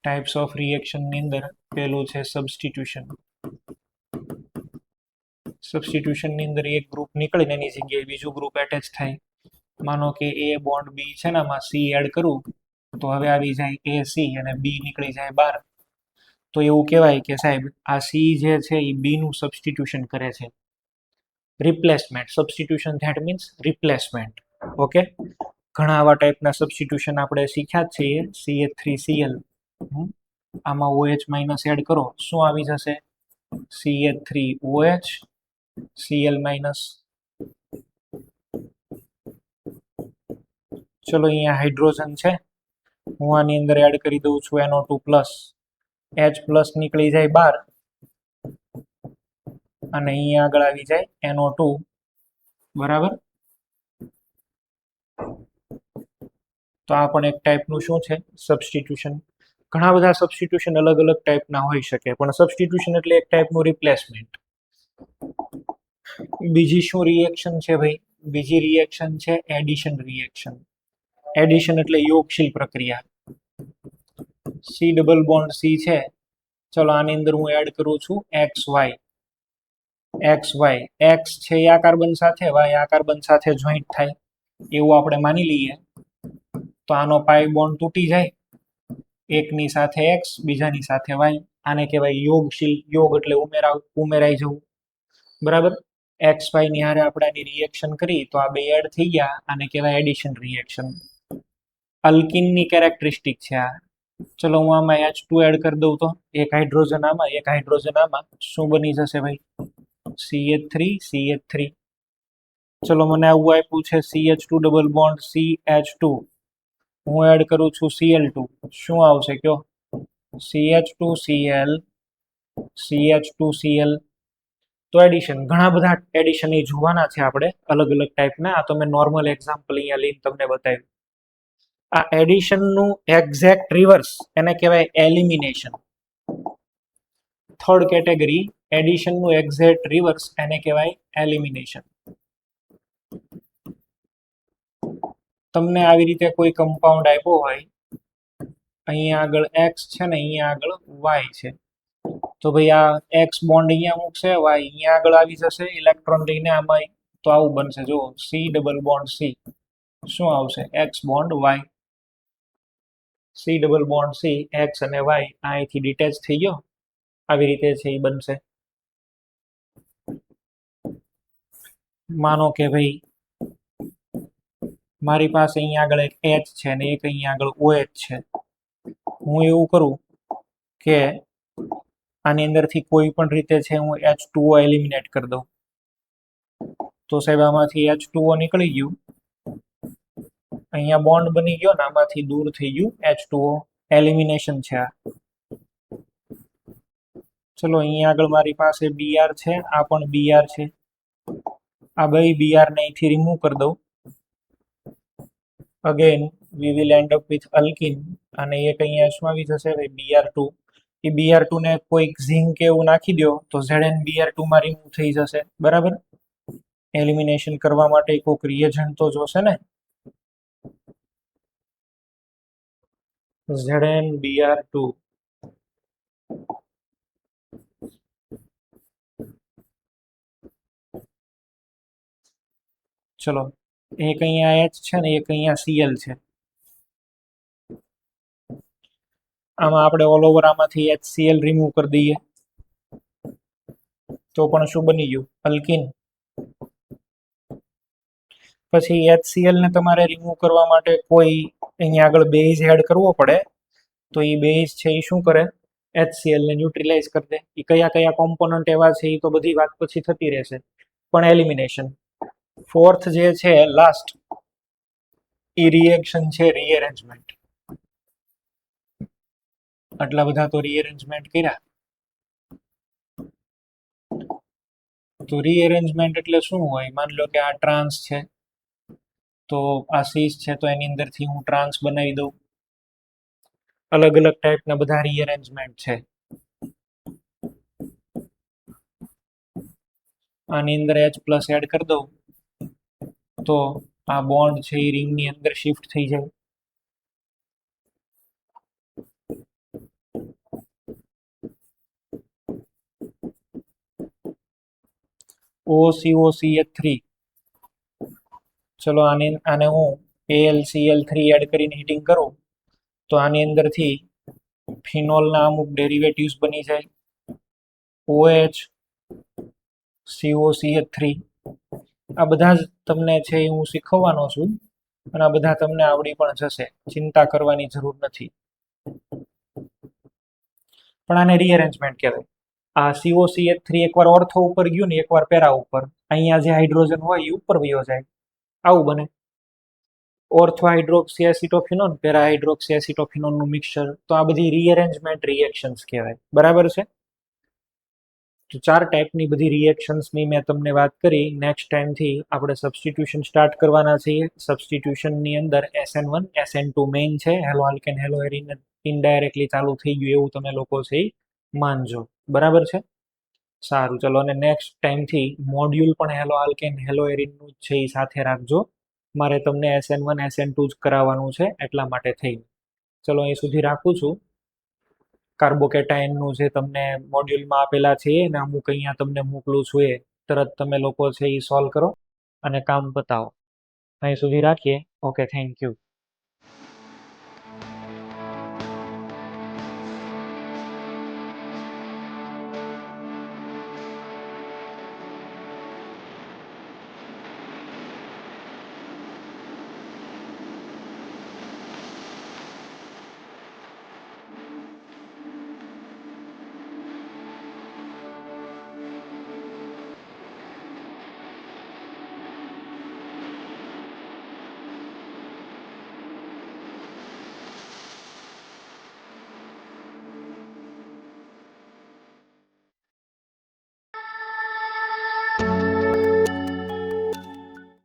Speaker 1: Types of રિએક્શનની અંદર પહેલું છે સબસ્ટિટ્યુશન. સબસ્ટિટ્યુશનની અંદર એક ગ્રુપ નીકળીને એની જગ્યાએ બીજું ગ્રુપ એટેચ થાય. માનો કે એ બોન્ડ બી છે ને આમાં સી એડ કરું તો હવે આવી જાય એ સી અને બી નીકળી જાય બહાર. તો એવું કહેવાય કે સાહેબ આ સી જે છે એ બી નું સબસ્ટિટ્યુશન કરે છે. Replacement. Substitution that means replacement. Okay, ઘણા આવા ટાઈપના સબસ્ટિટ્યુશન આપણે શીખ્યા જ છીએ. CH3Cl, આમાં OH માઇનસ એડ કરો, શું આવી જશે? CH3OH Cl minus. ચલો અહીંયા હાઇડ્રોજન છે, હું આની અંદર એડ કરી દઉં છું NO2 પ્લસ. H પ્લસ નીકળી જાય બહાર અને અહીંયા આગળ આવી જાય NO2, બરાબર. તો આ પણ એક ટાઈપનું શું છે? સબસ્ટિટ્યુશન. ઘણા બધા સબસ્ટિટ્યુશન અલગ અલગ ટાઈપના હોઈ શકે, પણ સબસ્ટિટ્યુશન એટલે એક ટાઈપનું રિપ્લેસમેન્ટ. બીજી શું રિએક્શન છે ભાઈ? બીજી રિએક્શન છે એડિશન રિએક્શન. એડિશન એટલે યોગશીલ પ્રક્રિયા. સી ડબલ બોન્ડ સી છે, ચલો આની અંદર હું એડ કરું છું XY. X છે એ આ કાર્બન સાથે, Y આ કાર્બન સાથે જોઈન્ટ થાય એવું આપણે માની લઈએ. તો આનો પાઈ બોન્ડ તૂટી જાય. એકની સાથે X, બીજાની સાથે Y. આને કહેવાય યોગશીલ. યોગ એટલે ઉમેરાઈ જવું, બરાબર. XY ની હારે આપણે આની રિએક્શન કરી તો આ બે એડ થઈ ગયા. આને કહેવાય એડિશન રિએક્શન. અલ્કિનની કેરેક્ટરિસ્ટિક છે આ. ચલો હું આમાં H2 એડ કરી દઉં તો એક હાઇડ્રોજન આમાં, એક હાઇડ્રોજન આમાં, શું બની જશે ભાઈ? CH3. ચલો મને આવું આપ્યું છે CH2 ડબલ બોન્ડ CH2, હું એડ કરું છું Cl2, શું આવશે કયો? CH2Cl, CH2Cl. તો એડિશન, ઘણા બધા એડિશન એ જોવાના છે આપણે અલગ અલગ ટાઈપના. આ તો મેં નોર્મલ એક્ઝામ્પલ અહીંયા લઈને તમને બતાવ્યું. આ એડિશનનું એક્ઝેક્ટ રિવર્સ એને કહેવાય એલિમિનેશન. થર્ડ કેટેગરી એડિશનનું એક્ઝેક્ટ રિવર્સ એને કહેવાય એલિમિનેશન. તમને આવી રીતે કોઈ કમ્પાઉન્ડ આપ્યો હોય, અહીંયા આગળ X છે ને અહીંયા આગળ Y છે, તો ભાઈ આ X બોન્ડ અહીંયા મૂકશે, Y અહીંયા આગળ આવી જશે ઇલેક્ટ્રોન લઈને આમાં, તો આવું બનશે. જો C ડબલ બોન્ડ C, શું આવશે? X bond Y. C double bond C, X અને Y અહીંથી ડિટેચ થઈ ગયો. આવી રીતે છે એ બનશે. માનો કે ભાઈ મારી પાસે અહીંયા આગળ એક H છે અને એક અહીંયા આગળ OH છે. હું એવું કરું કે આની અંદરથી કોઈ પણ રીતે છે હું H2O એલિમિનેટ કરી દઉં તો સાહેબ આમાંથી H2O નીકળી ગયું, અહીંયા બોન્ડ બની ગયો ને આમાંથી દૂર થઈ ગયું H2O, એલિમિનેશન છે આ. ચલો અહીંયા આગળ મારી પાસે Br છે, આ પણ Br છે, આ બે Br ને અહીંથી રિમૂવ કરી દઉં. Again we will end up with alkyne, અને એક અહીંયા શું આવી જશે Br2. એ Br2 ને કોઈક ઝિંક કે એવું નાખી દો તો ZnBr2 માં રિમૂવ થઈ જશે, બરાબર. એલિમિનેશન કરવા માટે કોઈક રિએજન્ટ તો જોશે ને. ZnBr2, ચલો એક અહીંયા H છે ને એક અહીંયા Cl છે. આમાં આપણે ઓલ ઓવર આમાંથી HCl રિમૂવ કરી દઈએ તો પણ શું બની ગયું, અલ્કિન. પછી HCl ને તમારે રિમૂવ કરવા માટે કોઈ અહીંયા આગળ બેઝ એડ કરવો પડે, તો એ બેઝ છે એ શું કરે, HCl ને ન્યુટ્રલાઇઝ કરી દે. એ કયા કયા કોમ્પોનન્ટ એવા છે એ તો બધી વાત પછી થતી રહેશે, પણ એલિમિનેશન. ફોર્થ જે છે લાસ્ટ, એ રિએક્શન છે રીએરેન્જમેન્ટ. આટલા બધા તો રીએરેન્જમેન્ટ કર્યા. તો રીએરેન્જમેન્ટ એટલે શું હોય, માન લો કે આ ટ્રાન્સ છે તો આ સીસ છે તો એની અંદરથી હું ટ્રાન્સ બનાવી દઉં. અલગ અલગ ટાઈપના બધા રીએરેન્જમેન્ટ છે. આની અંદર H+ એડ કરી દઉં તો આ બોન્ડ છે એ રિંગની અંદર શિફ્ટ થઈ જાય. OCOCH3, ચલો આને હું AlCl3 એડ કરીને હીટિંગ કરું તો આની અંદરથી ફિનોલના અમુક ડેરિવેટિવ્સ બની જાય, OH COCH3. આ બધા જ તમને છે એ હું શીખવવાનો છું અને આ બધા તમને આવડી પણ જશે, ચિંતા કરવાની જરૂર નથી. પણ આને રીઅરેન્જમેન્ટ કહેવાય. આ COCH3 એકવાર ઓર્થો ઉપર ગયું ને એકવાર પેરા ઉપર, અહીંયા જે હાઇડ્રોજન હોય એ ઉપર વયો જાય, આવું બને. Ortho hydroxy acetophenone, para hydroxy એસિટોફિનોનનું મિક્સચર, તો આ બધી રીઅરેન્જમેન્ટ રિએક્શન્સ કહેવાય, બરાબર છે. તો 4 ટાઈપની બધી રિએક્શન્સની મેં તમને વાત કરી. નેક્સ્ટ ટાઈમથી આપણે સબસ્ટિટ્યુશન સ્ટાર્ટ કરવાના છીએ. સબસ્ટિટ્યુશનની અંદર SN1 SN2 મેઇન છે, hello alkane hello arene indirectly ચાલુ થઈ ગયું એવું તમે લોકો છે માનજો, બરાબર છે. સારું, ચલો. અને નેક્સ્ટ ટાઈમથી મોડ્યુલ પણ હેલો આલ્કેન હેલો એરિનનું છે એ સાથે રાખજો. મારે તમને SN1 SN2 જ કરાવવાનું છે એટલા માટે થઈ. ચલો અહીં સુધી રાખું છું. કાર્બોકેટાયનનું જે તમને મોડ્યુલમાં આપેલા છે ને અમુક અહીંયા તમને મોકલું છું, એ તરત તમે લોકો છે એ સોલ્વ કરો અને કામ પતાવો. અહીં સુધી રાખીએ. Okay, thank you.